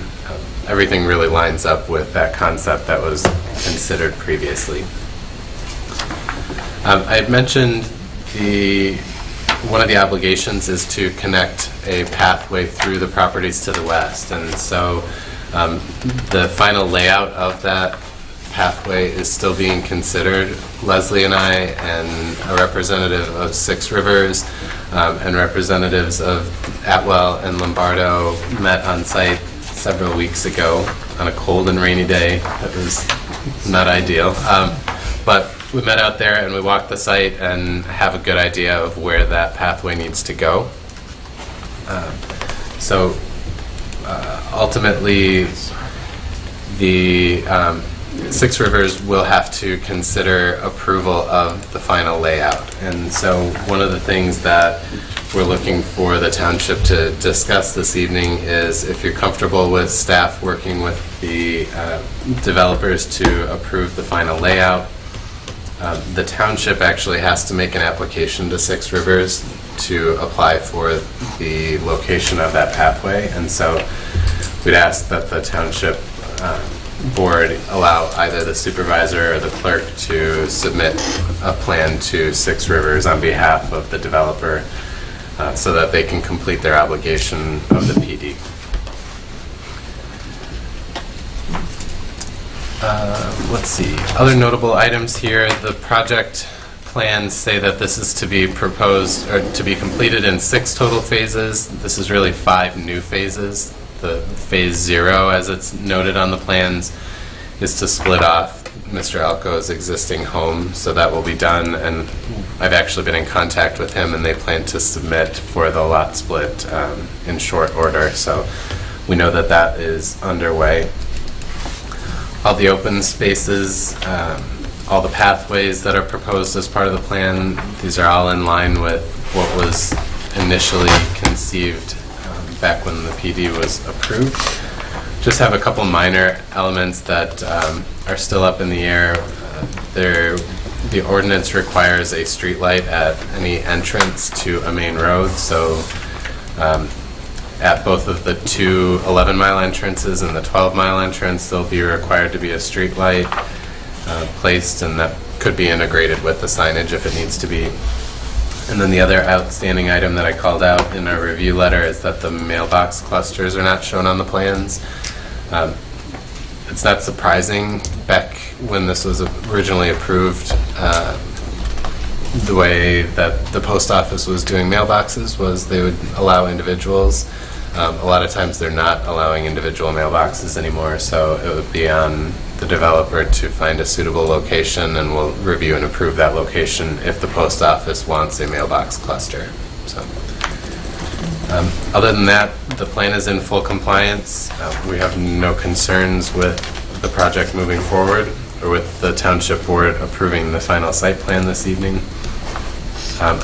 Everything really lines up with that concept that was considered previously. I had mentioned one of the obligations is to connect a pathway through the properties to the west, and so the final layout of that pathway is still being considered. Leslie and I and a representative of Six Rivers and representatives of Atwell and Lombardo met on site several weeks ago on a cold and rainy day. That was not ideal. But we met out there and we walked the site and have a good idea of where that pathway needs to go. So ultimately, the Six Rivers will have to consider approval of the final layout. And so one of the things that we're looking for the township to discuss this evening is if you're comfortable with staff working with the developers to approve the final layout. The township actually has to make an application to Six Rivers to apply for the location of that pathway. And so we'd ask that the township board allow either the supervisor or the clerk to submit a plan to Six Rivers on behalf of the developer so that they can complete their obligation of the PD. Let's see. Other notable items here. The project plans say that this is to be proposed or to be completed in 6 total phases. This is really 5 new phases. The phase 0, as it's noted on the plans, is to split off Mr. Alco's existing home, so that will be done, and I've actually been in contact with him and they plan to submit for the lot split in short order, so we know that that is underway. All the open spaces, all the pathways that are proposed as part of the plan, these are all in line with what was initially conceived back when the PD was approved. Just have a couple minor elements that are still up in the air. The ordinance requires a street light at any entrance to a main road, so at both of the 2 11-mile entrances and the 12-mile entrance, there'll be required to be a street light placed, and that could be integrated with the signage if it needs to be. And then the other outstanding item that I called out in our review letter is that the mailbox clusters are not shown on the plans. It's not surprising. Back when this was originally approved, the way that the post office was doing mailboxes was they would allow individuals. A lot of times they're not allowing individual mailboxes anymore, so it would be on the developer to find a suitable location, and we'll review and approve that location if the post office wants a mailbox cluster. So, other than that, the plan is in full compliance. We have no concerns with the project moving forward or with the township board approving the final site plan this evening.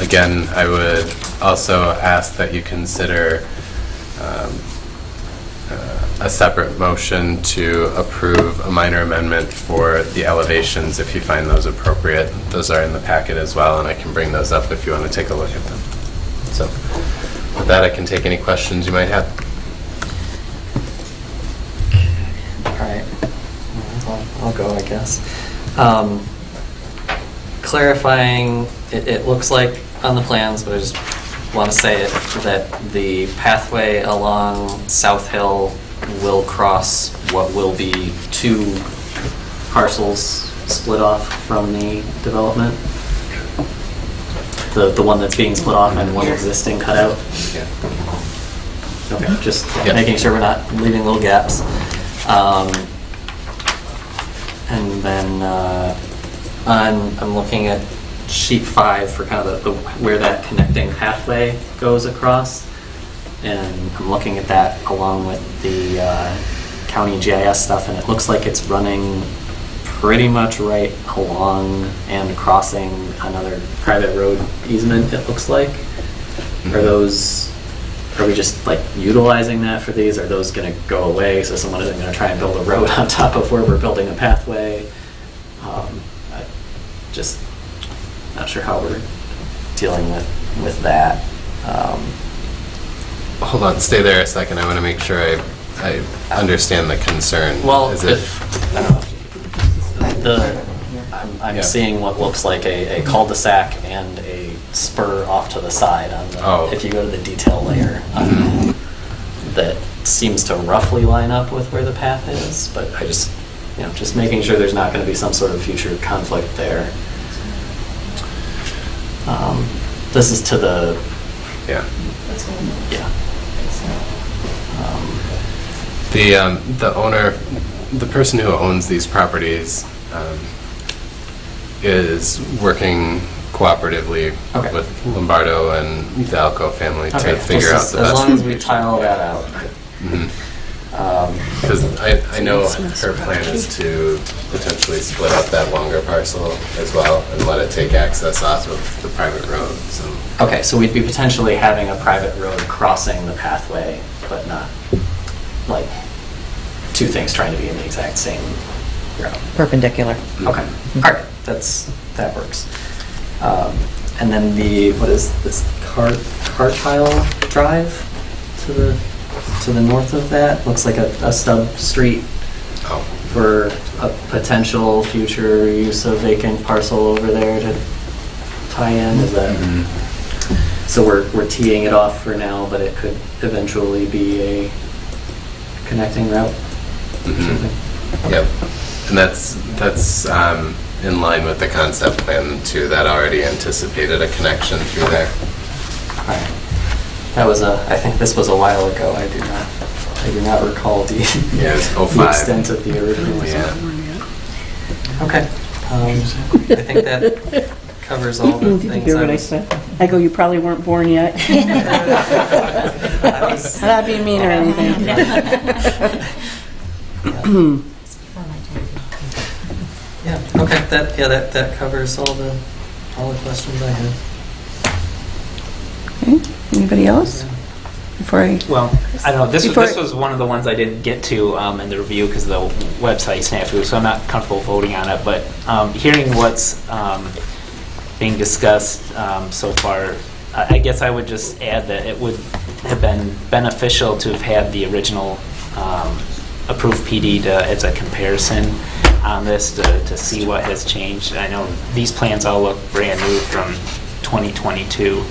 Again, I would also ask that you consider a separate motion to approve a minor amendment for the elevations if you find those appropriate. Those are in the packet as well, and I can bring those up if you want to take a look at them. So with that, I can take any questions you might have. All right. I'll go, I guess. Clarifying, it looks like on the plans, but I just want to say it, that the pathway along South Hill will cross what will be 2 parcels split off from the development? The one that's being split off and one existing cut out? Okay, just making sure we're not leaving little gaps. And then I'm looking at sheet 5 for kind of where that connecting pathway goes across. And I'm looking at that along with the county GIS stuff, and it looks like it's running pretty much right along and crossing another private road easement, it looks like. Are we just like utilizing that for these? Are those going to go away so someone isn't going to try and build a road on top of where we're building a pathway? I just not sure how we're dealing with that. Hold on, stay there a second. I want to make sure I understand the concern. Well, Is I don't know. I'm seeing what looks like a cul-de-sac and a spur off to the side. If you go to the detail layer, that seems to roughly line up with where the path is. But I just making sure there's not going to be some sort of future conflict there. This is to the the owner, the person who owns these properties, is working cooperatively with Lombardo and the Alco family to figure out the best. As long as we tile that out. Because I know her plan is to potentially split up that longer parcel as well and let it take access off of the private road. So. Okay, so we'd be potentially having a private road crossing the pathway, but not like two things trying to be in the exact same road. Perpendicular. Okay, all right, that works. And then what is this, Cartile Drive to the north of that? Looks like a stub street for a potential future use of vacant parcel over there to tie in. Is that? So we're teeing it off for now, but it could eventually be a connecting route. Yep, and that's in line with the concept plan too. That already anticipated a connection through there. All right. That was I think this was a while ago. I do not recall the, the extent of the original. Okay. I think that covers all the Did you things. hear what I said? I go, you probably weren't born yet. Not being mean or anything. Yeah. Okay. That covers all the questions I had. Okay. Anybody else? Well, I don't know. This was one of the ones I didn't get to in the review because of the website snafu, so I'm not comfortable voting on it. But hearing what's being discussed so far, I guess I would just add that it would have been beneficial to have had the original approved PD as a comparison on this to see what has changed. I know these plans all look brand new from 2022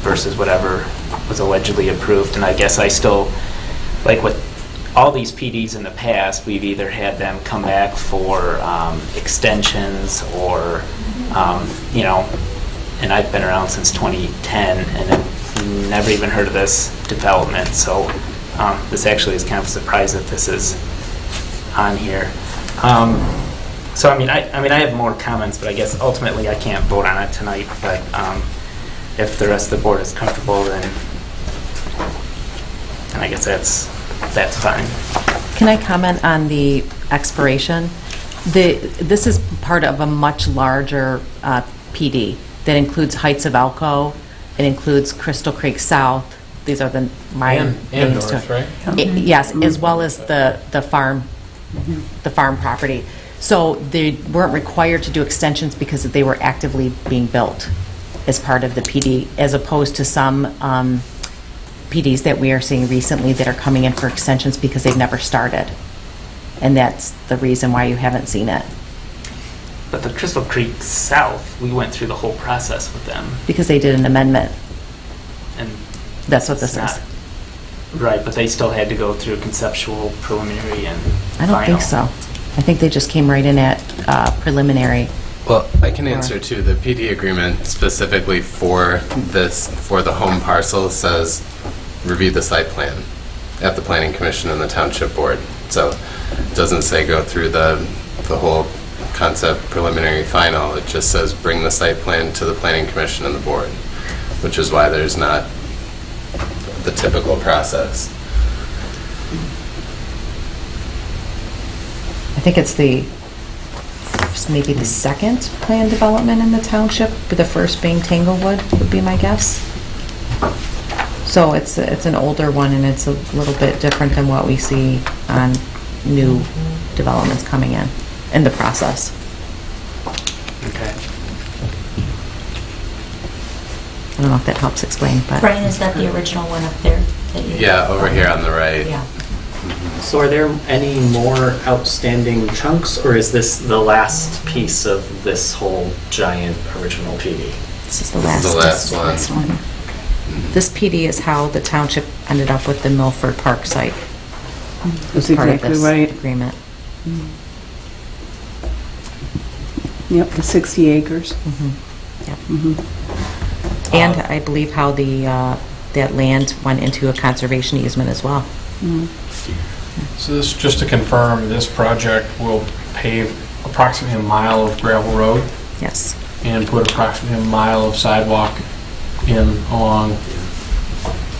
versus whatever was allegedly approved. And I guess I still, like with all these PDs in the past, we've either had them come back for extensions or, and I've been around since 2010 and have never even heard of this development. So this actually is kind of a surprise that this is on here. So I have more comments, but I guess ultimately I can't vote on it tonight. But if the rest of the board is comfortable, then I guess that's fine. Can I comment on the expiration? This is part of a much larger PD that includes Heights of Elko. It includes Crystal Creek South. These are the and names north, to it. right? Yes, as well as the farm property. So they weren't required to do extensions because they were actively being built as part of the PD, as opposed to some PDs that we are seeing recently that are coming in for extensions because they've never started. And that's the reason why you haven't seen it. But the Crystal Creek South, we went through the whole process with them. Because they did an amendment. And that's what this is. Right, but they still had to go through conceptual, preliminary, and I don't final. think so. I think they just came right in at preliminary. Well, I can answer too. The PD agreement specifically for this, for the home parcel, says review the site plan at the Planning Commission and the Township Board. So it doesn't say go through the whole concept preliminary final. It just says bring the site plan to the Planning Commission and the Board, which is why there's not the typical process. I think it's maybe the second planned development in the township, with the first being Tanglewood, would be my guess. So it's an older one, and it's a little bit different than what we see on new developments coming in the process. Okay. I don't know if that helps explain, but. Brian, is that the original one up there? That you- Yeah, over here on the right. Yeah. So are there any more outstanding chunks, or is this the last piece of this whole giant original PD? This is the This is last. the last one. This PD is how the township ended up with the Milford Park site. That's Part of exactly this right. agreement. Yep, the 60 acres. Yep. Mhm. And I believe how that land went into a conservation easement as well. So this, just to confirm, this project will pave approximately a mile of gravel road Yes. and put approximately a mile of sidewalk in along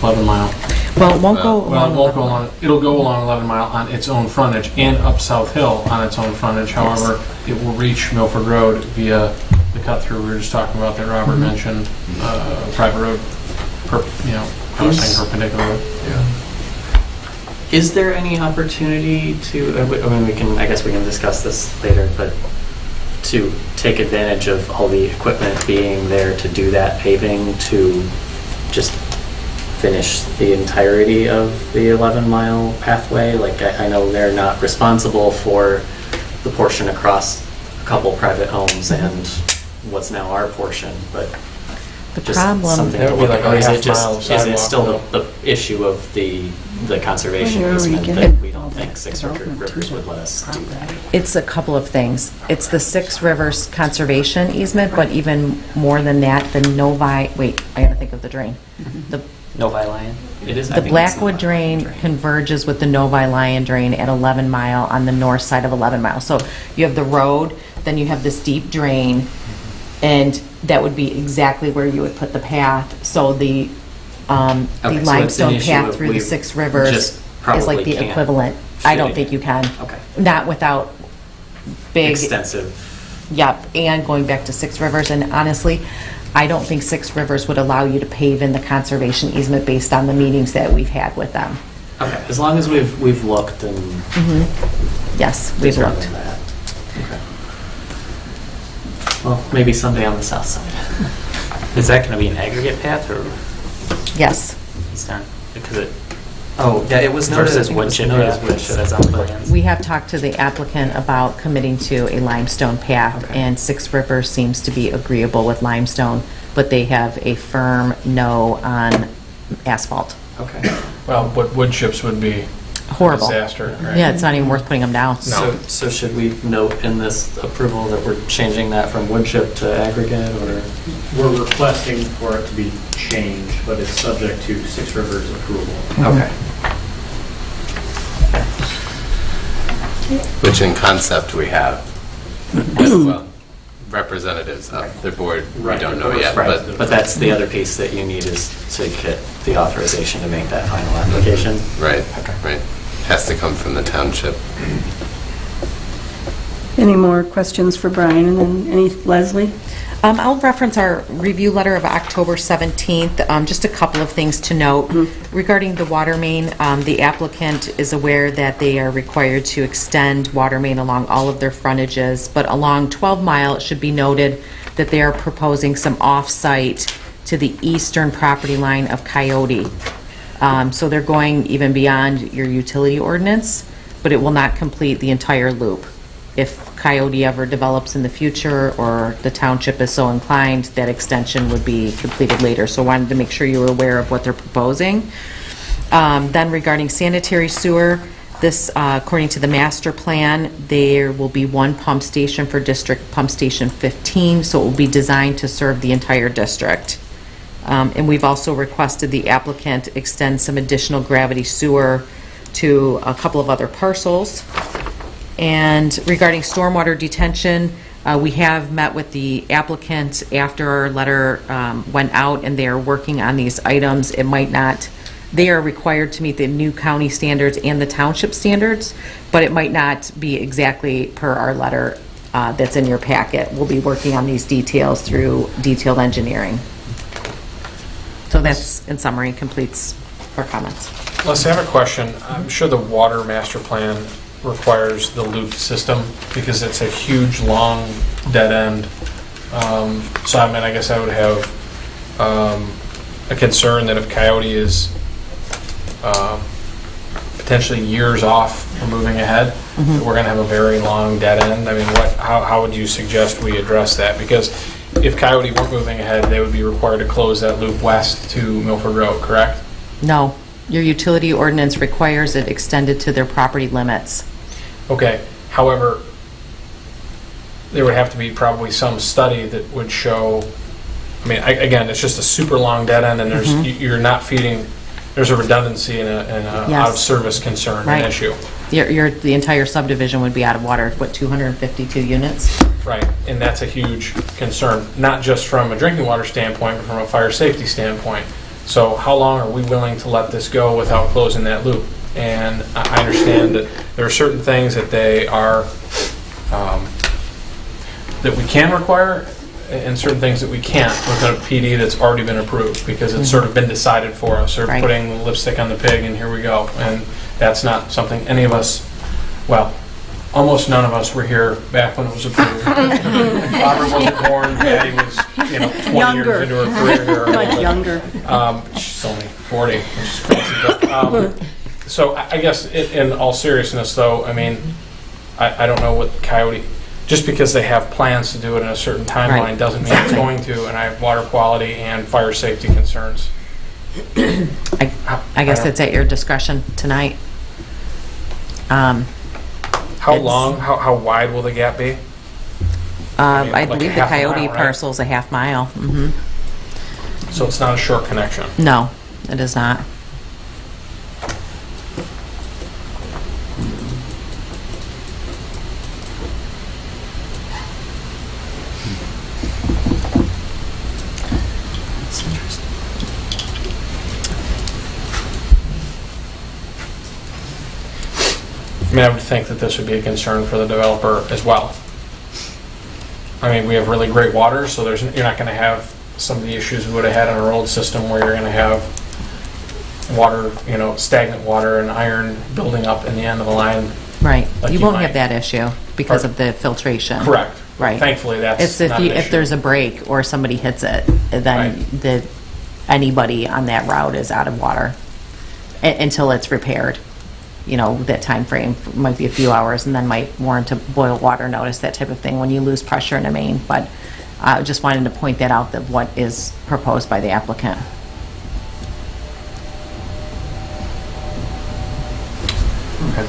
11 Mile. Well, it won't go Well, it along. won't go along, it'll go along 11 Mile on its own frontage and up South Hill on its own frontage. However, it will reach Milford Road via the cut-through we were just talking about that Robert mentioned, private road, crossing perpendicular. Is there any opportunity to, I mean, I guess we can discuss this later, but to take advantage of all the equipment being there to do that paving, to just finish the entirety of the 11-mile pathway? Like, I know they're not responsible for the portion across a couple private homes and what's now our portion, but The just problem- something That to would be look like at. a Or is half it just, mile of is it sidewalk. still the issue of the conservation Where are we easement getting that we don't all think that Six development Rivers to would the let us do that? It's a couple of things. It's the Six Rivers Conservation easement, but even more than that, the Novi, wait, I gotta think of the drain. The Novi Lion? It is, I The think it's Blackwood Novi drain converges with the Novi Lion drain at 11 Mile on the north side of 11 Mile. So you have the road, then you have this deep drain, and that would be exactly where you would put the path. So the Okay, so it's an limestone issue path of through the we Six Rivers just is probably like the can't equivalent. I don't fit think it. you can. Okay. Not without big. Extensive. Yep, and going back to Six Rivers, and honestly, I don't think Six Rivers would allow you to pave in the conservation easement based on the meetings that we've had with them. Okay, as long as we've looked and Yes, we've determined looked. that. Okay. Well, maybe someday on the south side. Is that going to be an aggregate path, or Yes. it's not? Because it Oh, yeah, it was noted. versus I think it wood was chip noted path, as wood which chip. says on plans. We have talked to the applicant about committing to a limestone path, Okay. and Six Rivers seems to be agreeable with limestone, but they have a firm no on asphalt. Okay. Well, but wood chips would be a Horrible. disaster, right? Yeah, it's not even worth putting them down. So should we note in this approval that we're changing that from wood chip to aggregate, or? We're requesting for it to be changed, but it's subject to Six Rivers approval. Okay. Which in concept we have, well, representatives of the board, we Right, don't the know board's yet, representative. But that's the other piece that you need, is to get the authorization to make that final application. right, right. Has to come from the township. Any more questions for Brian, and then any, Leslie? I'll reference our review letter of October 17th. Just a couple of things to note. Regarding the water main, the applicant is aware that they are required to extend water main along all of their frontages, but along 12 Mile, it should be noted that they are proposing some off-site to the eastern property line of Coyote. So they're going even beyond your utility ordinance, but it will not complete the entire loop. If Coyote ever develops in the future, or the township is so inclined, that extension would be completed later. So I wanted to make sure you were aware of what they're proposing. Then regarding sanitary sewer, This, according to the master plan, there will be one pump station for District Pump Station 15, so it will be designed to serve the entire district. And we've also requested the applicant extend some additional gravity sewer to a couple of other parcels. And regarding stormwater detention, we have met with the applicant after our letter went out, and they are working on these items. It might not, they are required to meet the new county standards and the township standards, but it might not be exactly per our letter that's in your packet. We'll be working on these details through detailed engineering. So that's, in summary, completes our comments. Les, I have a question. I'm sure the water master plan requires the loop system because it's a huge, long, dead end. So I mean, I guess I would have a concern that if Coyote is potentially years off from moving ahead, that we're going to have a very long dead end. I mean, how would you suggest we address that? Because if Coyote weren't moving ahead, they would be required to close that loop west to Milford Road, correct? No. Your utility ordinance requires it extended to their property limits. Okay. However, there would have to be probably some study that would show, I mean, again, it's just a super long dead end, and there's you're not feeding, there's a redundancy and a Yes. out-of-service concern, Right. an issue. The entire subdivision would be out of water, what, 252 units? Right, and that's a huge concern, not just from a drinking water standpoint, but from a fire safety standpoint. So how long are we willing to let this go without closing that loop? And I understand that there are certain things that they are, that we can require, and certain things that we can't with a PD that's already been approved, because it's sort of been decided for us, or Right. putting lipstick on the pig, and here we go. And that's not something any of us, well, almost none of us were here back when it was approved. Robert wasn't born, Patty was, 20 Younger. years into her career here. Much younger. She's only 40, which is crazy. But, so I guess in all seriousness, though, I mean, I don't know what Coyote, just because they have plans to do it in a certain timeline Right. doesn't mean it's going to, and I have water quality and fire safety concerns. I guess it's at your discretion tonight. How long, how wide will the gap be? I like a believe the half a Coyote mile, right? parcel's a half mile. So it's not a short connection. No, it is not. I mean, I would think that this would be a concern for the developer as well. I mean, we have really great water, so you're not going to have some of the issues we would have had on our old system where you're going to have water, stagnant water and iron building up in the end of the line. Right. Like You you won't might. have that issue because of the filtration. Correct. Right. Thankfully, that's It's not an if issue. there's a break or somebody hits it, then anybody on that route is out of water until it's repaired. That time frame might be a few hours and then might warrant a boil water notice, that type of thing, when you lose pressure in a main. But I just wanted to point that out, that what is proposed by the applicant. Okay.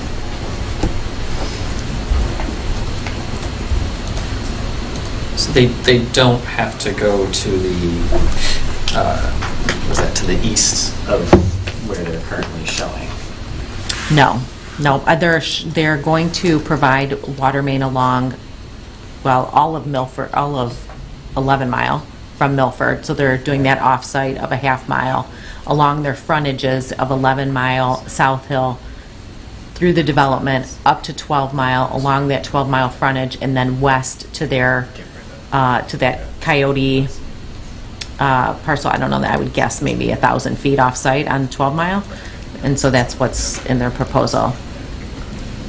So they don't have to go to the, to the east of where they're currently showing? No. They're going to provide water main along, all of Milford, all of 11 Mile from Milford. So they're doing that off-site of a half mile along their frontages of 11 Mile, South Hill, through the development up to 12 Mile, along that 12 Mile frontage, and then west to their, to that Coyote parcel. I don't know, that I would guess maybe 1,000 feet off-site on 12 Mile. And so that's what's in their proposal.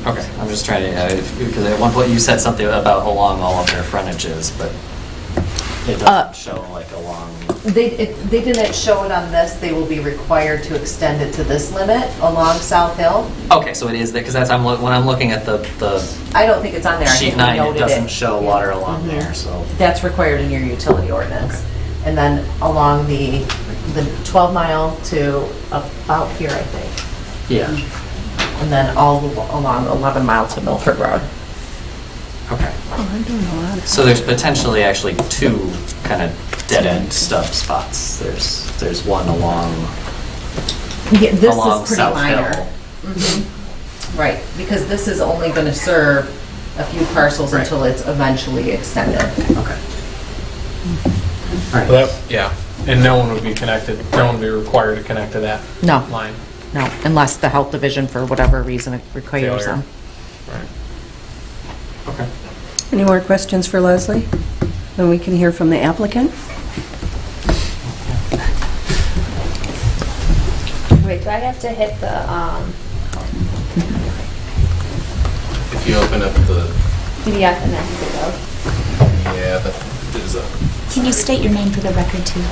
Okay, I'm just trying to, because at one point you said something about along all of their frontages, but it doesn't show like along. They didn't show it on this. They will be required to extend it to this limit along South Hill. Okay, so it is there, because that's, when I'm looking at the I don't think it's on there. I sheet think we 9, it noted doesn't show Yeah. water along there, so. That's required in your utility ordinance. And then along the 12 Mile to about here, I think. Yeah. and then all along 11 Mile to Milford Road. Okay. Oh, I'm doing a lot of... So there's potentially actually two kind of dead-end stub spots. There's one along Yeah, this along is pretty South minor. Hill. Mhm. Right, because this is only going to serve a few parcels Right. until it's eventually extended. Okay. All right. Well, yeah, and no one would be connected, no one would be required to connect to that No, line. no, unless the health division, for whatever reason, requires Failure. them. Right. Okay. Any more questions for Leslie? Then we can hear from the applicant. Wait, do I have to hit the, If you open up the, PDF and then hit go? yeah, that is a. Can you state your name for the record, too?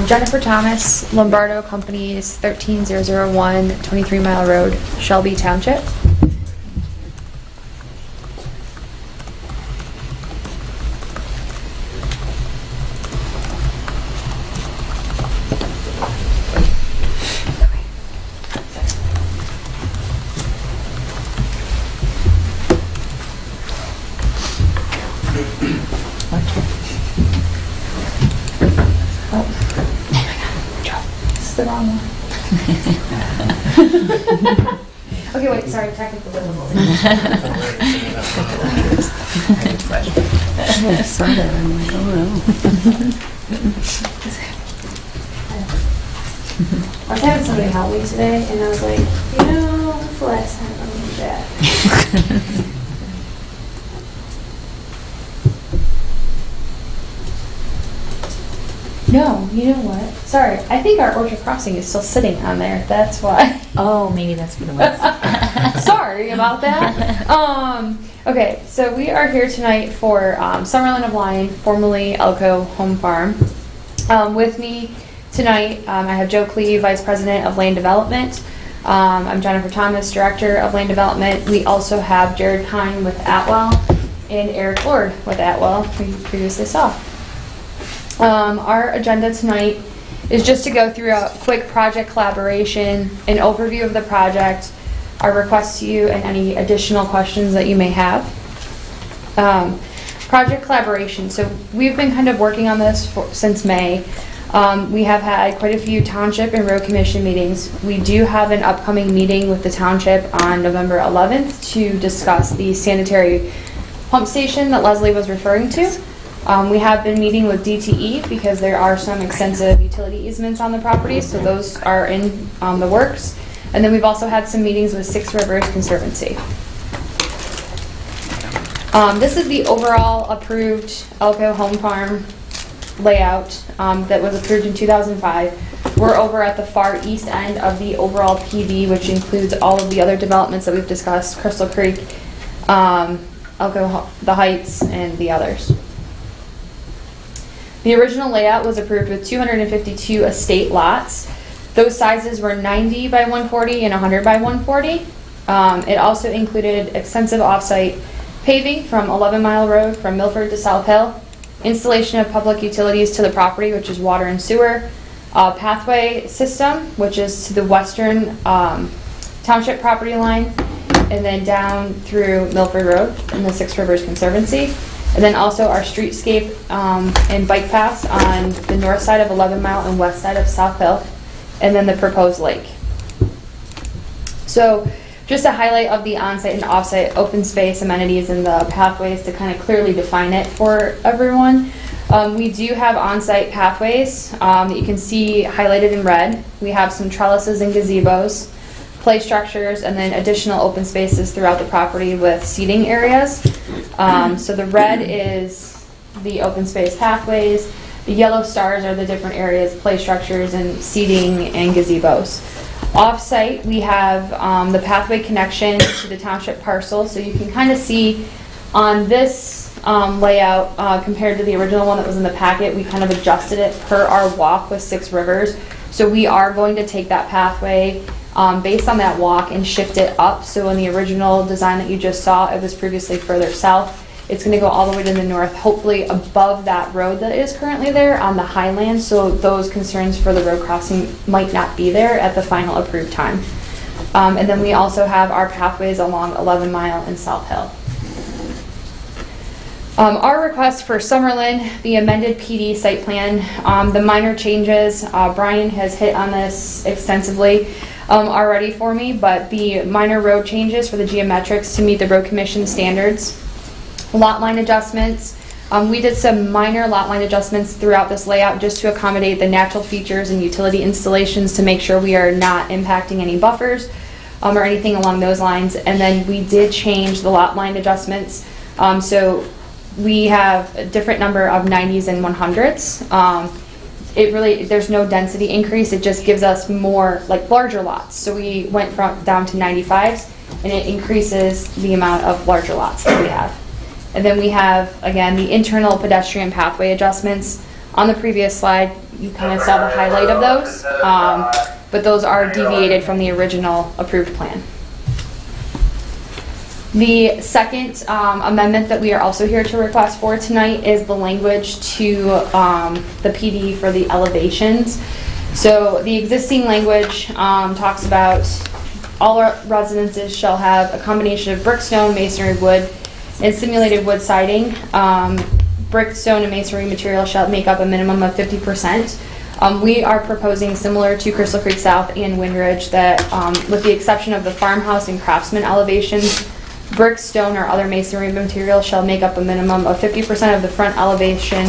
Jennifer Thomas, Lombardo Companies, 13001 23 Mile Road, Shelby Township. This is the wrong one. Okay, wait, sorry, technical difficulty. I saw that, I'm like, oh no. I was having somebody help me today, and I was like, what's the last time I'm gonna do that? No, you know what? Sorry, I think our Orchard Crossing is still sitting on there. That's why. Oh, maybe that's what it was. Sorry about that. Okay, so we are here tonight for Summerlin of Lyon, formerly Elko Home Farm. With me tonight, I have Joe Cleve, Vice President of Land Development. I'm Jennifer Thomas, Director of Land Development. We also have Jared Hine with Atwell and Eric Lord with Atwell, who you previously saw. Our agenda tonight is just to go through a quick project collaboration, an overview of the project, our requests to you, and any additional questions that you may have. Project collaboration. So we've been kind of working on this since May. We have had quite a few township and road commission meetings. We do have an upcoming meeting with the township on November 11th to discuss the sanitary pump station that Leslie was referring to. We have been meeting with DTE because there are some extensive utility easements on the property, so those are in the works. And then we've also had some meetings with Six Rivers Conservancy. This is the overall approved Elko Home Farm layout that was approved in 2005. We're over at the far east end of the overall PV, which includes all of the other developments that we've discussed, Crystal Creek, Elko, the Heights, and the others. The original layout was approved with 252 estate lots. Those sizes were 90 by 140 and 100 by 140. It also included extensive off-site paving from 11 Mile Road from Milford to South Hill, installation of public utilities to the property, which is water and sewer, pathway system, which is to the western township property line, and then down through Milford Road and the Six Rivers Conservancy. And then also our streetscape and bike paths on the north side of 11 Mile and west side of South Hill, and then the proposed lake. So just a highlight of the on-site and off-site open space amenities and the pathways to kind of clearly define it for everyone. We do have on-site pathways that you can see highlighted in red. We have some trellises and gazebos, play structures, and then additional open spaces throughout the property with seating areas. So the red is the open space pathways. The yellow stars are the different areas, play structures, and seating and gazebos. Off-site, we have the pathway connection to the township parcel, so you can kind of see on this layout compared to the original one that was in the packet, we kind of adjusted it per our walk with Six Rivers. So we are going to take that pathway based on that walk and shift it up. So in the original design that you just saw, it was previously further south. It's going to go all the way to the north, hopefully above that road that is currently there on the highland, so those concerns for the road crossing might not be there at the final approved time. And then we also have our pathways along 11 Mile and South Hill. Our request for Summerlin, the amended PD site plan, the minor changes, Brian has hit on this extensively already for me, but the minor road changes for the geometrics to meet the road commission standards, lot line adjustments. We did some minor lot line adjustments throughout this layout just to accommodate the natural features and utility installations to make sure we are not impacting any buffers or anything along those lines. And then we did change the lot line adjustments. So we have a different number of 90s and 100s. There's no density increase. It just gives us more, like, larger lots. So we went down to 95s, and it increases the amount of larger lots that we have. And then we have, again, the internal pedestrian pathway adjustments. On the previous slide, you kind of saw the highlight of those, but those are deviated from the original approved plan. The second amendment that we are also here to request for tonight is the language to the PD for the elevations. So the existing language talks about all our residences shall have a combination of brick, stone, masonry, wood, and simulated wood siding. Brick, stone, and masonry material shall make up a minimum of 50%. We are proposing, similar to Crystal Creek South and Windridge, that with the exception of the farmhouse and craftsman elevations, brick, stone, or other masonry material shall make up a minimum of 50% of the front elevation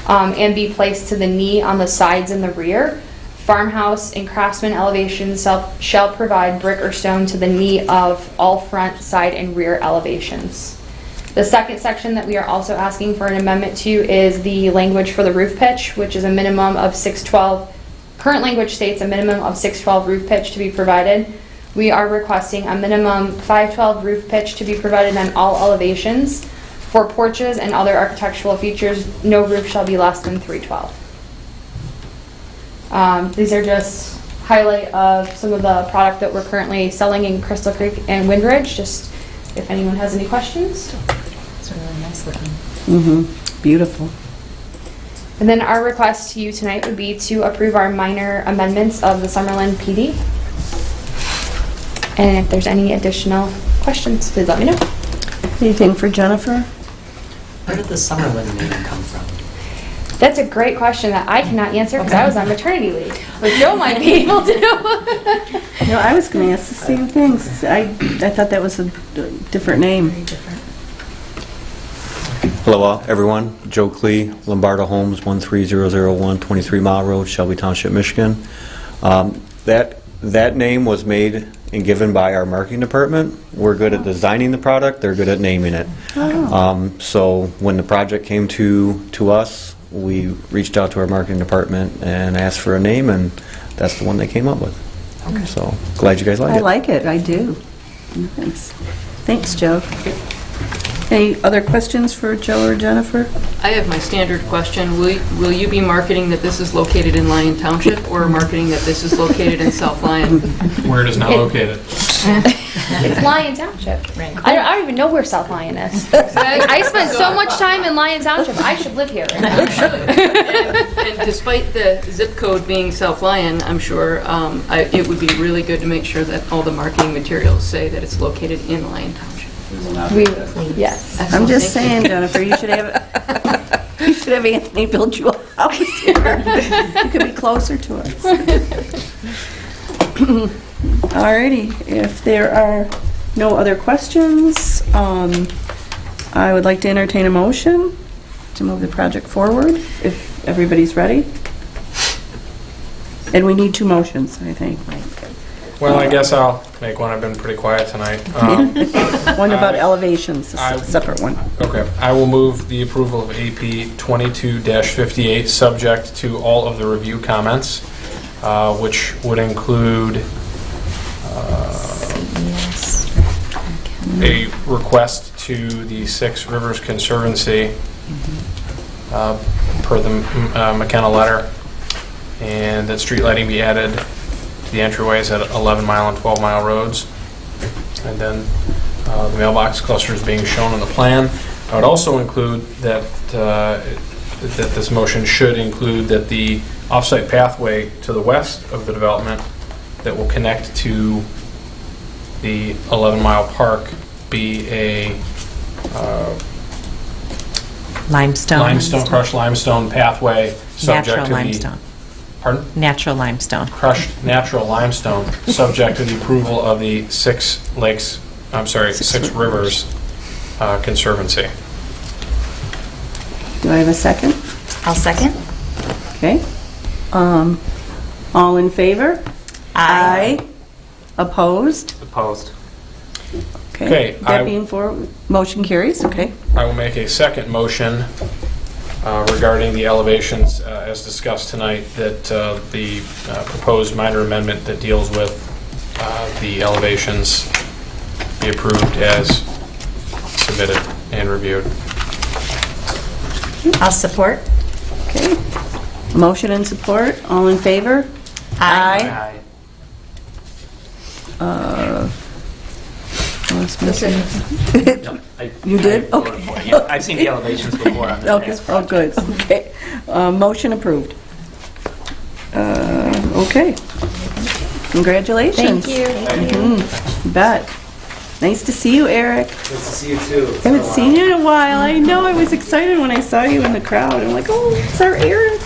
and be placed to the knee on the sides and the rear. Farmhouse and craftsman elevations shall provide brick or stone to the knee of all front, side, and rear elevations. The second section that we are also asking for an amendment to is the language for the roof pitch, which is a minimum of 612. Current language states a minimum of 612 roof pitch to be provided. We are requesting a minimum 512 roof pitch to be provided on all elevations. For porches and other architectural features, no roof shall be less than 312. These are just highlight of some of the product that we're currently selling in Crystal Creek and Windridge, just if anyone has any questions. It's really nice looking. Mm-hmm. Beautiful. And then our request to you tonight would be to approve our minor amendments of the Summerlin PD. And if there's any additional questions, please let me know. Anything for Jennifer? Where did the Summerlin name come from? That's a great question that I cannot answer because I was on maternity leave. But Joe might be able to. No, I was going to ask the same things. I thought that was a different name. Hello, everyone. Joe Klee, Lombardo Homes, 13001 23 Mile Road, Shelby Township, Michigan. That name was made and given by our marketing department. We're good at designing the product. They're good at naming it. Oh. So when the project came to us, we reached out to our marketing department and asked for a name, and that's the one they came up with. Okay. So glad you guys like it. I like it. I do. Thanks. Thanks, Joe. Any other questions for Joe or Jennifer? I have my standard question. Will you be marketing that this is located in Lyon Township or marketing that this is located in South Lyon? Where it is now located. It's Lyon Township. Right. I don't even know where South Lyon is. I spent so much time in Lyon Township. I should live here. And despite the zip code being South Lyon, I'm sure it would be really good to make sure that all the marketing materials say that it's located in Lyon Township. Yes. I'm just saying, Jennifer, you should have Anthony build you a house here. You could be closer to us. Alrighty, if there are no other questions, I would like to entertain a motion to move the project forward, if everybody's ready. And we need two motions, I think. Well, I guess I'll make one. I've been pretty quiet tonight. One about elevations, a separate one. Okay. I will move the approval of AP 22-58, subject to all of the review comments, which would include a request to the Six Rivers Conservancy per the McKenna letter, and that street lighting be added to the entryways at 11 Mile and 12 Mile roads, and then the mailbox clusters being shown on the plan. I would also include that that this motion should include that the off-site pathway to the west of the development that will connect to the 11 Mile Park be a crushed limestone pathway subject Natural to the... limestone. Pardon? Natural limestone. Crushed natural limestone, subject to the approval of the Six Rivers Conservancy. Do I have a second? I'll second. Okay. All in favor? Aye. Opposed? Opposed. Okay, That being for, motion carries, okay. I will make a second motion regarding the elevations as discussed tonight, that the proposed minor amendment that deals with the elevations be approved as submitted and reviewed. I'll support. Okay. Motion and support, all in favor? Aye. What's missing? I- You did? I voted Okay. for it, yeah. I've seen the elevations before on the Okay, past oh, good, okay. Motion approved. Okay. Congratulations. Thank you. You bet. Nice to see you, Eric. Nice to see you too. Haven't seen you in a while. I know, I was excited when I saw you in the crowd. I'm like, oh, it's our Eric.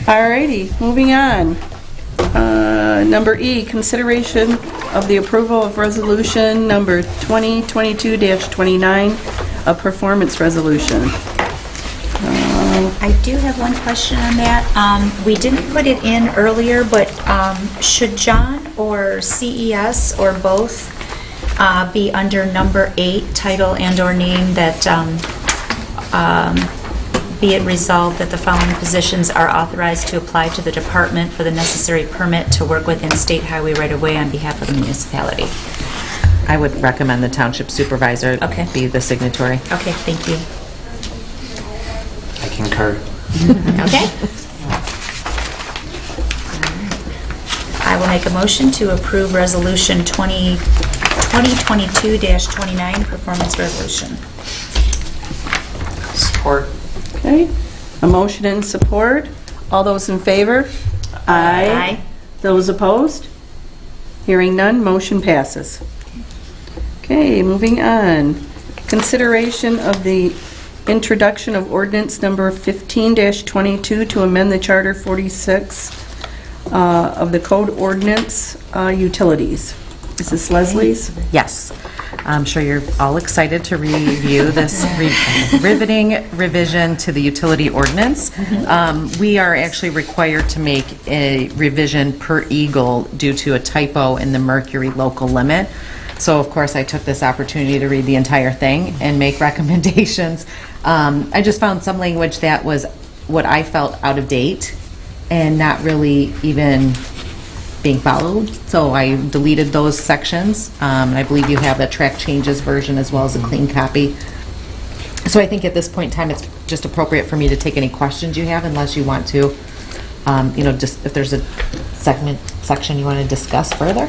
Alrighty, moving on. Number E, consideration of the approval of resolution number 2022-29, a performance resolution. I do have one question on that. We didn't put it in earlier, but should John or CES or both be under number 8, title and/or name, that be it resolved that the following positions are authorized to apply to the department for the necessary permit to work within state highway right-of-way on behalf of the municipality? I would recommend the township supervisor be the signatory. Okay, thank you. I concur. Okay. I will make a motion to approve Resolution 2022-29, Performance Resolution. Support. Okay, a motion and support. All those in favor? Aye. Those opposed? Hearing none, motion passes. Okay, moving on. Consideration of the introduction of ordinance number 15-22 to amend the Charter 46 of the Code Ordinance Utilities. Is this Leslie's? Yes. I'm sure you're all excited to review this riveting revision to the utility ordinance. We are actually required to make a revision per Eagle due to a typo in the mercury local limit. So, of course, I took this opportunity to read the entire thing and make recommendations. I just found some language that was what I felt out of date and not really even being followed. So I deleted those sections. I believe you have a track changes version as well as a clean copy. So I think at this point in time, it's just appropriate for me to take any questions you have, unless you want to, just if there's a section you want to discuss further,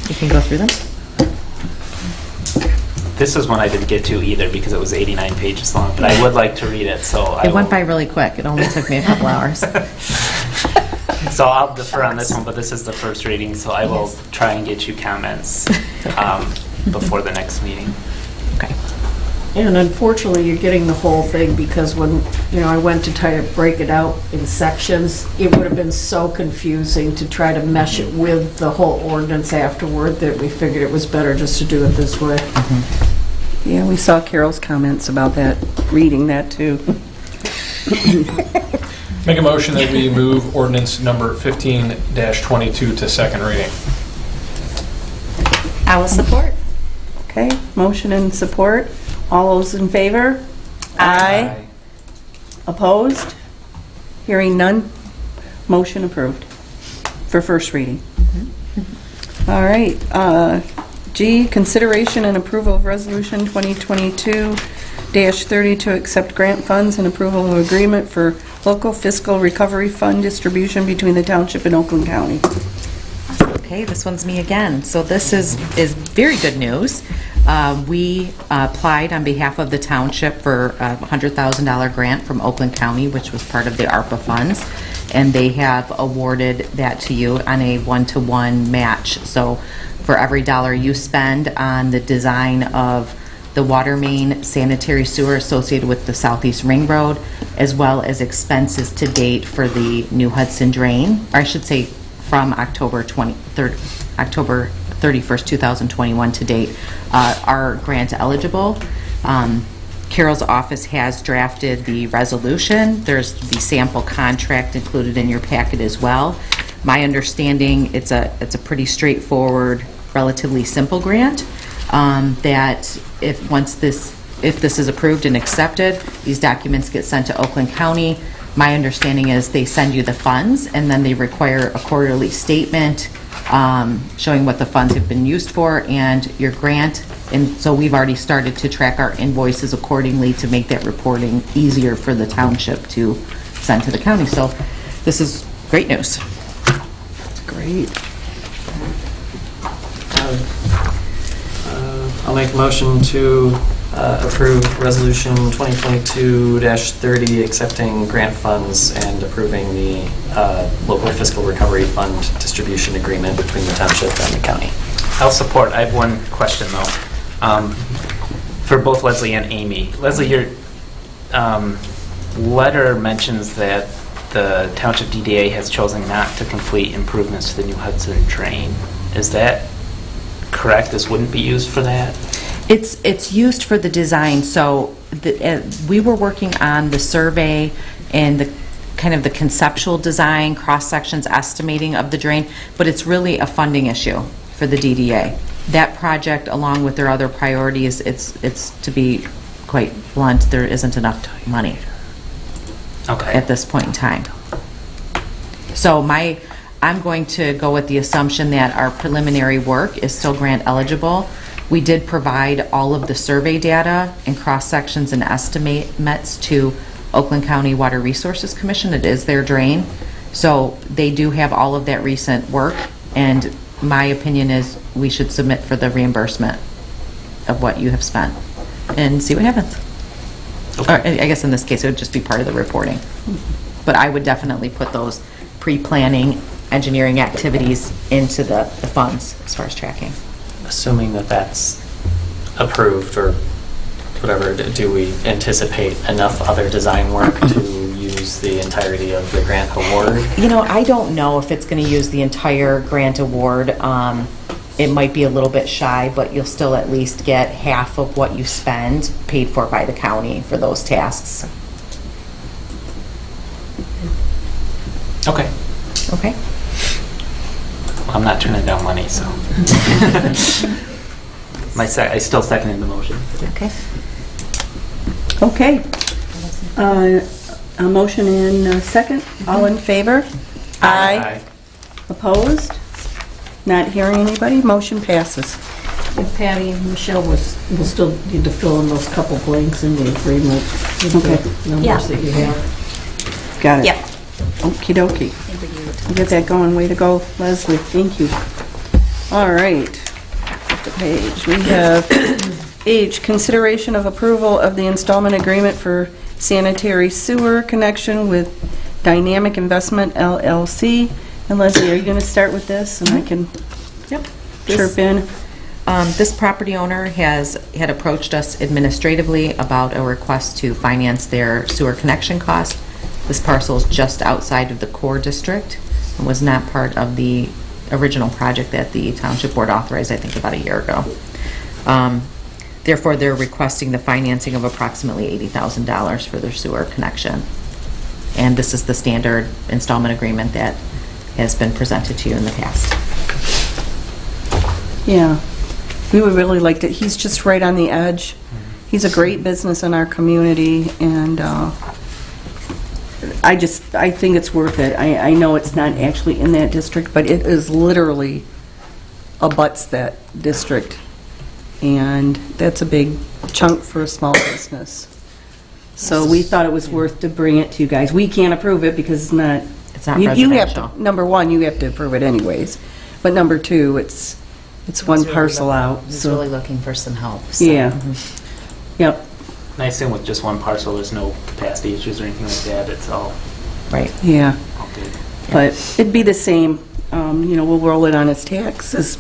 you can go through them. This is one I didn't get to either because it was 89 pages long, but I would like to read it, so It went by really quick. It only took me a couple hours. So I'll defer on this one, but this is the first reading, so I will try and get you comments before the next meeting. Okay. And unfortunately, you're getting the whole thing because when, I went to try to break it out in sections, it would have been so confusing to try to mesh it with the whole ordinance afterward that we figured it was better just to do it this way. Yeah, we saw Carol's comments about that, reading that too. Make a motion that we move ordinance number 15-22 to second reading. I will support. Okay, motion and support. All those in favor? Aye. Opposed? Hearing none, motion approved for first reading. All right, G, consideration and approval of resolution 2022-30 to accept grant funds and approval of agreement for local fiscal recovery fund distribution between the township and Oakland County. Okay, this one's me again. So this is very good news. We applied on behalf of the township for a $100,000 grant from Oakland County, which was part of the ARPA funds, and they have awarded that to you on a one-to-one match. So for every dollar you spend on the design of the water main, sanitary sewer associated with the Southeast Ring Road, as well as expenses to date for the New Hudson Drain, or I should say from October 31st, 2021 to date, are grant eligible. Carol's office has drafted the resolution. There's the sample contract included in your packet as well. My understanding, it's a pretty straightforward, relatively simple grant, that if this is approved and accepted, these documents get sent to Oakland County. My understanding is they send you the funds, and then they require a quarterly statement showing what the funds have been used for and your grant. And so we've already started to track our invoices accordingly to make that reporting easier for the township to send to the county. So this is great news. Great. I'll make a motion to approve Resolution 2022-30, accepting grant funds and approving the local fiscal recovery fund distribution agreement between the township and the county. I'll support. I have one question, though, for both Leslie and Amy. Leslie, your letter mentions that the Township DDA has chosen not to complete improvements to the New Hudson Drain. Is that correct? This wouldn't be used for that? It's used for the design. So we were working on the survey and the kind of the conceptual design, cross-sections estimating of the drain, but it's really a funding issue for the DDA. That project, along with their other priorities, it's to be quite blunt, there isn't enough money at this point in time. So I'm going to go with the assumption that our preliminary work is still grant eligible. We did provide all of the survey data and cross-sections and estimates to Oakland County Water Resources Commission. It is their drain. So they do have all of that recent work, and my opinion is we should submit for the reimbursement of what you have spent and see what happens. Okay. Or, I guess in this case it would just be part of the reporting. But I would definitely put those pre-planning engineering activities into the funds as far as tracking. Assuming that that's approved or whatever, do we anticipate enough other design work to use the entirety of the grant award? You know, I don't know if it's going to use the entire grant award. It might be a little bit shy, but you'll still at least get half of what you spend paid for by the county for those tasks. Okay. Okay. Well, I'm not turning down money, so. I still second the motion. Okay. Okay. A motion in a second. All in favor? Aye. Opposed? Not hearing anybody? Motion passes. And Patty and Michelle will still need to fill in those couple blanks in the agreement with the numbers that you have. Got it. Yep. Okie dokie. We'll get that going. Way to go, Leslie. Thank you. All right. Flip the page. We have H, consideration of approval of the installment agreement for sanitary sewer connection with Dynamic Investment LLC. And Leslie, are you going to start with this? And I can chirp in. This property owner had approached us administratively about a request to finance their sewer connection cost. This parcel is just outside of the core district and was not part of the original project that the Township Board authorized, I think, about a year ago. Therefore, they're requesting the financing of approximately $80,000 for their sewer connection. And this is the standard installment agreement that has been presented to you in the past. Yeah. We would really like to, he's just right on the edge. He's a great business in our community, and I think it's worth it. I know it's not actually in that district, but it is literally abuts that district. And that's a big chunk for a small business. So we thought it was worth to bring it to you guys. We can't approve it because it's not residential. You have to, number one, you have to approve it anyways. But number two, It's one He's really parcel looking- out, He's so- really looking for some help. So. Yeah. Yep. And I assume with just one parcel, there's no capacity issues or anything like that, it's all Right. Yeah. all good. But it'd be the same, we'll roll it on his taxes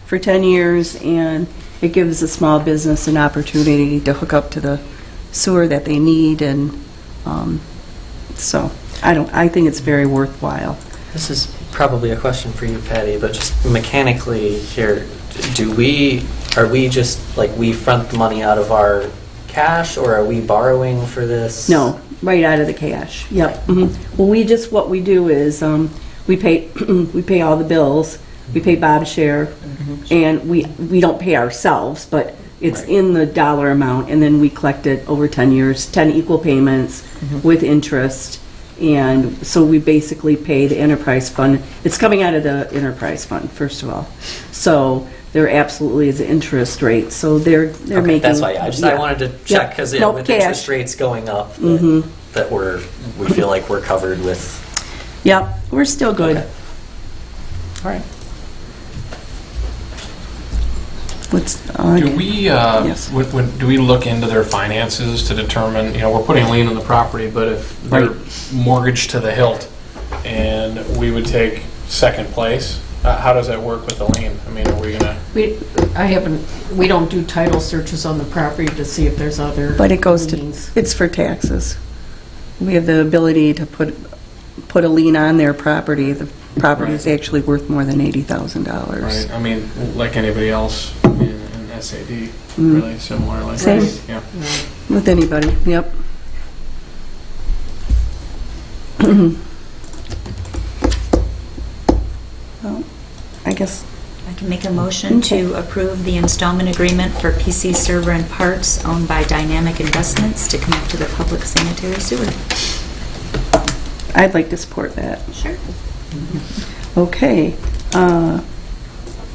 for 10 years, and it gives a small business an opportunity to hook up to the sewer that they need, and so I think it's very worthwhile. This is probably a question for you, Patty, but just mechanically here, are we just, like, we front the money out of our cash, or are we borrowing for this? No, right out of the cash, yep. Mhm. Well, what we do is, we pay, we pay all the bills, we pay Bob's share, and we don't pay ourselves, but it's in the dollar amount, and then we collect it over 10 years, 10 equal payments with interest, and so we basically pay the enterprise fund. It's coming out of the enterprise fund, first of all. So there absolutely is an interest rate, so they're Okay, making... that's why, I wanted to check, because Nope, with cash. interest rates going up, that we feel like we're covered with. Yep, we're still good. Okay. All right. Do we, do we look into their finances to determine, we're putting a lien on the property, but if they're mortgaged to the hilt and we would take second place, how does that work with the lien? I mean, are we gonna? We don't do title searches on the property to see if there's other But it goes liens. it's for taxes. We have the ability to put a lien on their property. The property is actually worth more than $80,000. Right, I mean, like anybody else in SAD, really similar, like. Same. Yeah. With anybody, yep. Well, I guess, I can make a motion to approve the installment agreement for PC server and parts owned by Dynamic Investments to connect to the public sanitary sewer. I'd like to support that. Sure. Okay.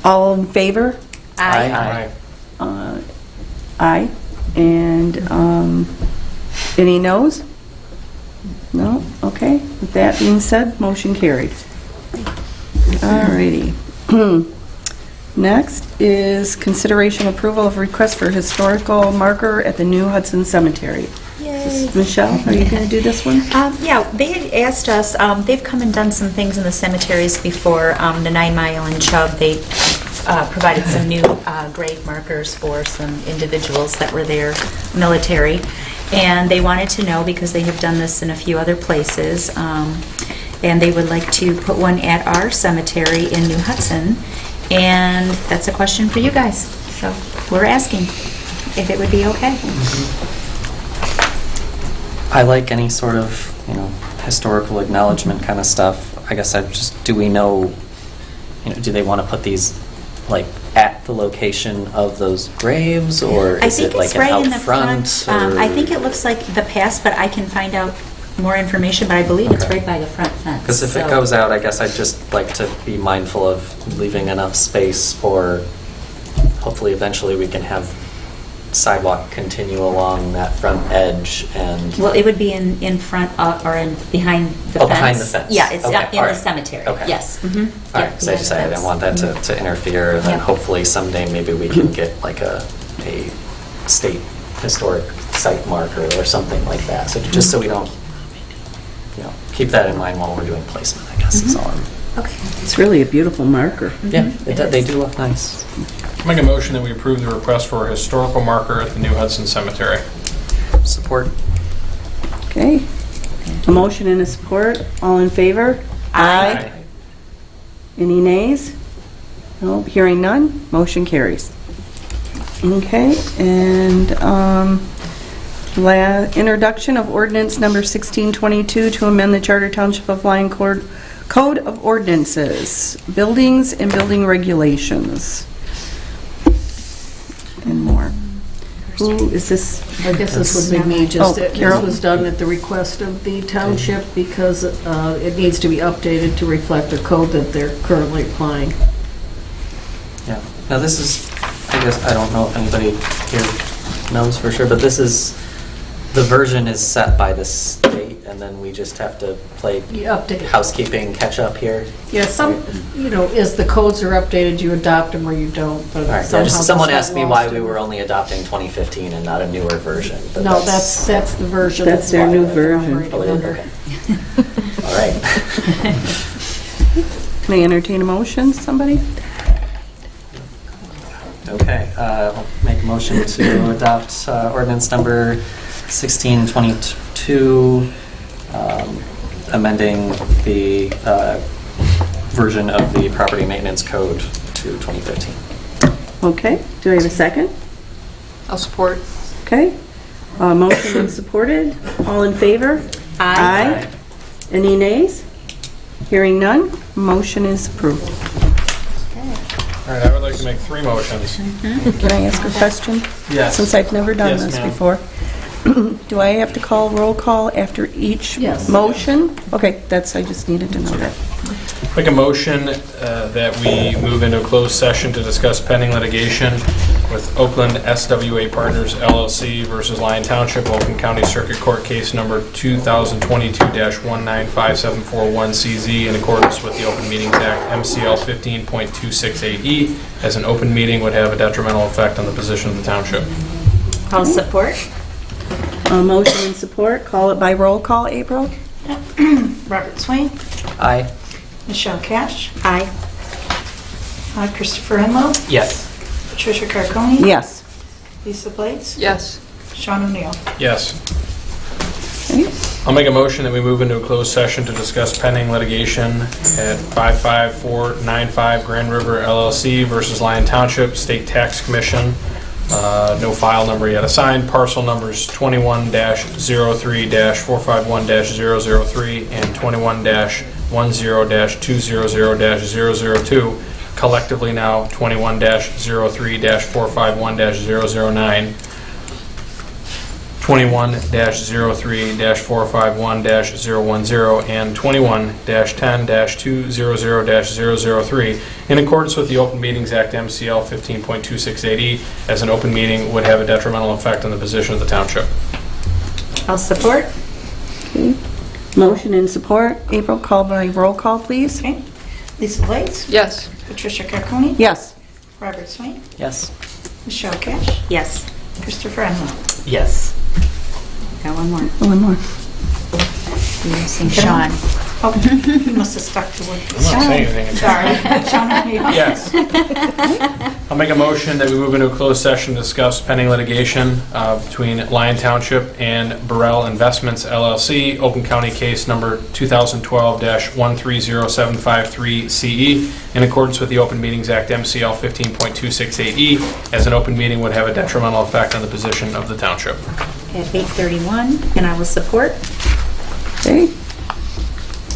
All in favor? Aye. Aye. And any noes? No? Okay. With that being said, motion carried. All righty. Next is consideration approval of request for historical marker at the new Hudson Cemetery. Yay. Michelle, are you going to do this one? Yeah, they had asked us, they've come and done some things in the cemeteries before, the 9 Mile and Chubb. They provided some new grave markers for some individuals that were there, military. And they wanted to know, because they have done this in a few other places, and they would like to put one at our cemetery in New Hudson. And that's a question for you guys. So we're asking if it would be okay. I like any sort of, historical acknowledgement kind of stuff. I guess do we know, do they want to put these, like, at the location of those graves, or I is think it like it's an right out in the front. I think it looks like the past, but I can find out more information, but I believe it's right by the front fence. Because if it so- goes out, I guess I'd just like to be mindful of leaving enough space for, hopefully eventually we can have sidewalk continue along that front edge and... Well, it would be in front of, or behind the fence. Oh, behind the fence. Yeah, it's Okay, up in all the right. cemetery. Okay. Yes. All right, because I didn't want that to interfere, and then Yeah. hopefully someday maybe we can get like a state historic site marker or something like that. So just so we don't, keep that in mind while we're doing placement, I guess is all I'm... Okay. It's really a beautiful marker. Yeah, they do look nice. Make a motion that we approve the request for a historical marker at the new Hudson Cemetery. Support. Okay. A motion and a support. All in favor? Aye. Any nays? No, hearing none, motion carries. Okay, and introduction of ordinance number 1622 to amend the Charter Township of Lyon Code of Ordinances, buildings and building regulations, and more. Who is this? I guess this would be me, just that this Carol? was done at the request of the township because it needs to be updated to reflect the code that they're currently applying. Yeah. Now this is, I guess, I don't know if anybody here knows for sure, but this is, the version is set by the state and then we just have to play update. housekeeping catch-up here. Yeah, as the codes are updated, you adopt them or you don't, but All right, yeah, somehow just someone this asked got me why lost we in- were only adopting 2015 and not a newer version. but No, that's the version. That's their why new they're version. operating Oh, it is? under. Okay. All right. Can I entertain a motion, somebody? Okay, I'll make a motion to adopt ordinance number 1622, amending the version of the property maintenance code to 2015. Okay, do I have a second? I'll support. Okay, motion and supported. All in favor? Aye. Any nays? Hearing none, motion is approved. All right, I would like to make 3 motions. Can I ask a question? Yes. Since I've never done Yes, this ma'am. before. Do I have to call roll call after each Yes. motion? Okay, I just needed to know that. Make a motion that we move into a closed session to discuss pending litigation with Oakland SWA Partners LLC versus Lyon Township, Oakland County Circuit Court case number 2022-1957741CZ in accordance with the Open Meetings Act MCL 15.268E, as an open meeting would have a detrimental effect on the position of the township. I'll support. Motion and support, call it by roll call, April? Robert Swain, Aye. Michelle Cash, Aye. Christopher Enlow, Yes. Patricia Carconi, Yes. Lisa Blades, Yes. Sean O'Neill. Yes. I'll make a motion that we move into a closed session to discuss pending litigation at 55495 Grand River LLC versus Lyon Township State Tax Commission. No file number yet assigned. Parcel numbers 21-03-451-003 and 21-10-200-002, collectively now 21-03-451-009. 21-03-451-010 and 21-10-200-003 in accordance with the Open Meetings Act MCL 15.268E, as an open meeting would have a detrimental effect on the position of the township. I'll support. Okay. Motion and support. April, call by roll call, please. Okay. Lisa Blades, Yes. Patricia Carconi, Yes. Robert Swain, Yes. Michelle Cash, Yes. Christopher Enlow. Yes. Got one more. One more. You're missing Sean. Oh, you must have stuck to what. I'm not saying anything. Sorry. Sean O'Neill. Yes. I'll make a motion that we move into a closed session to discuss pending litigation between Lyon Township and Burrell Investments LLC, Open County case number 2012-130753CE, in accordance with the Open Meetings Act MCL 15.268E, as an open meeting would have a detrimental effect on the position of the township. At 8:31, and I will support. Okay.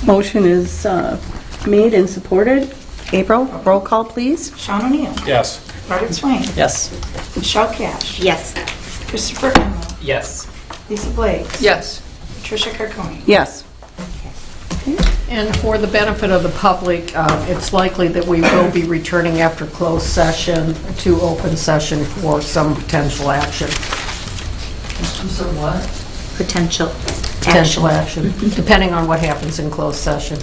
Motion is made and supported. April, roll call, please. Sean O'Neill, Yes. Robert Swain, Yes. Michelle Cash, Yes. Christopher Enlow, Yes. Lisa Blades, Yes. Patricia Carconi. Yes. And for the benefit of the public, it's likely that we will be returning after closed session to open session for some potential action. Potential Potential action, depending on what happens in closed session.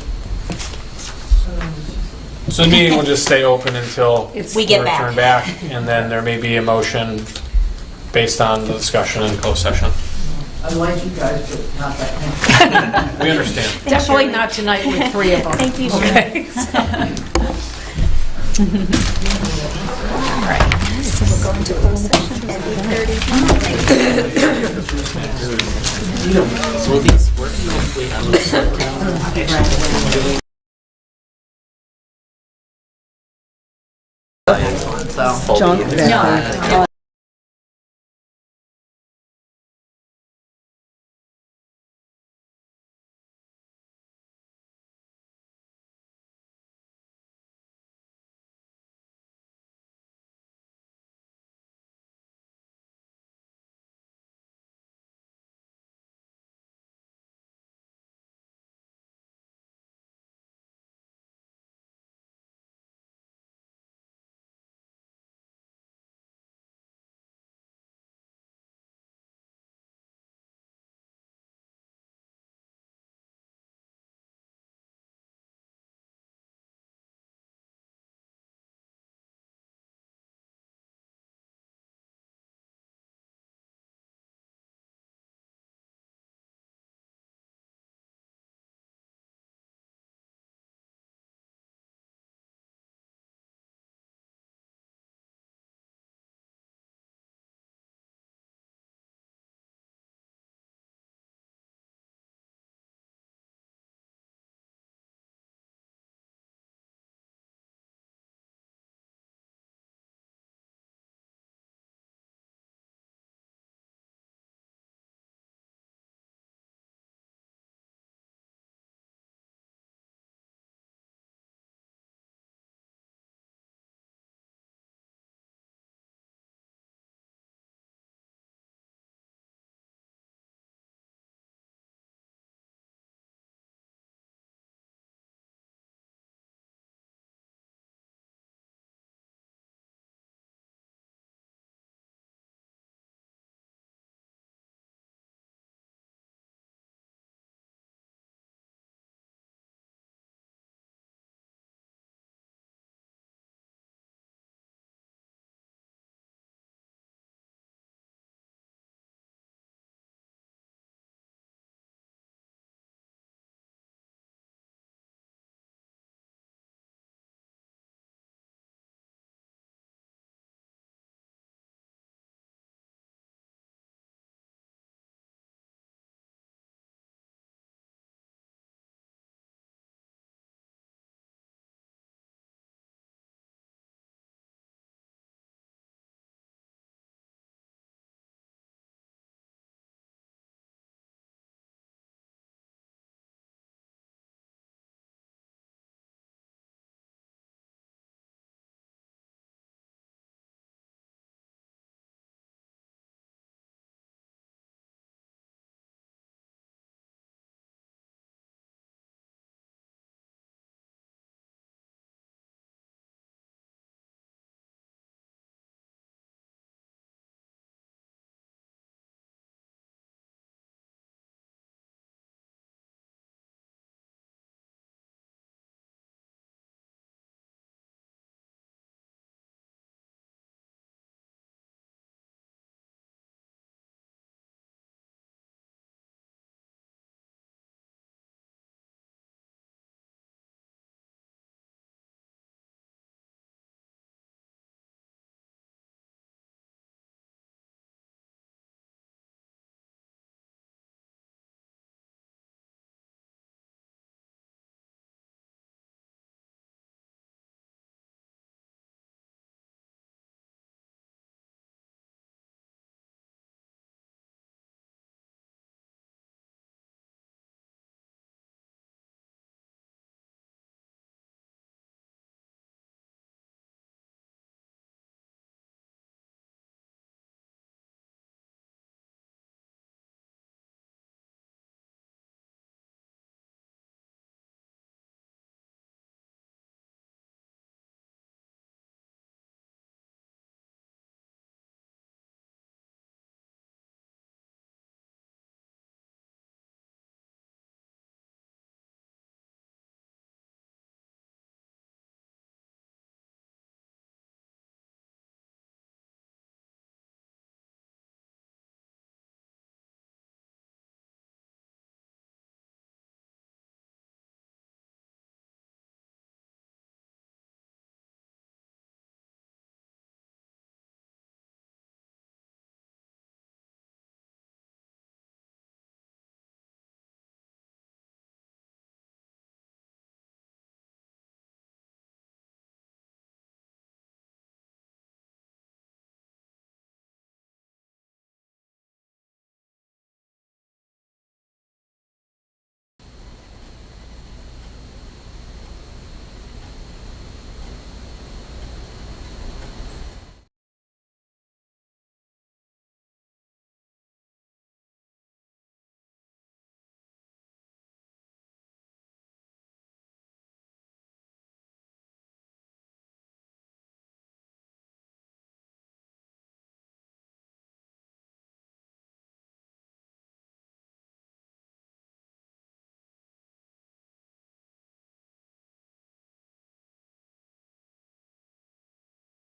So the meeting will just stay open until We get back. return back, and then there may be a motion based on the discussion in closed session. I like you guys, but not that much. We understand. Definitely not tonight with 3 of them. Thank you, Okay. All right. So we'll go into closed session at 8:30. Will these work mostly on the John? Yeah.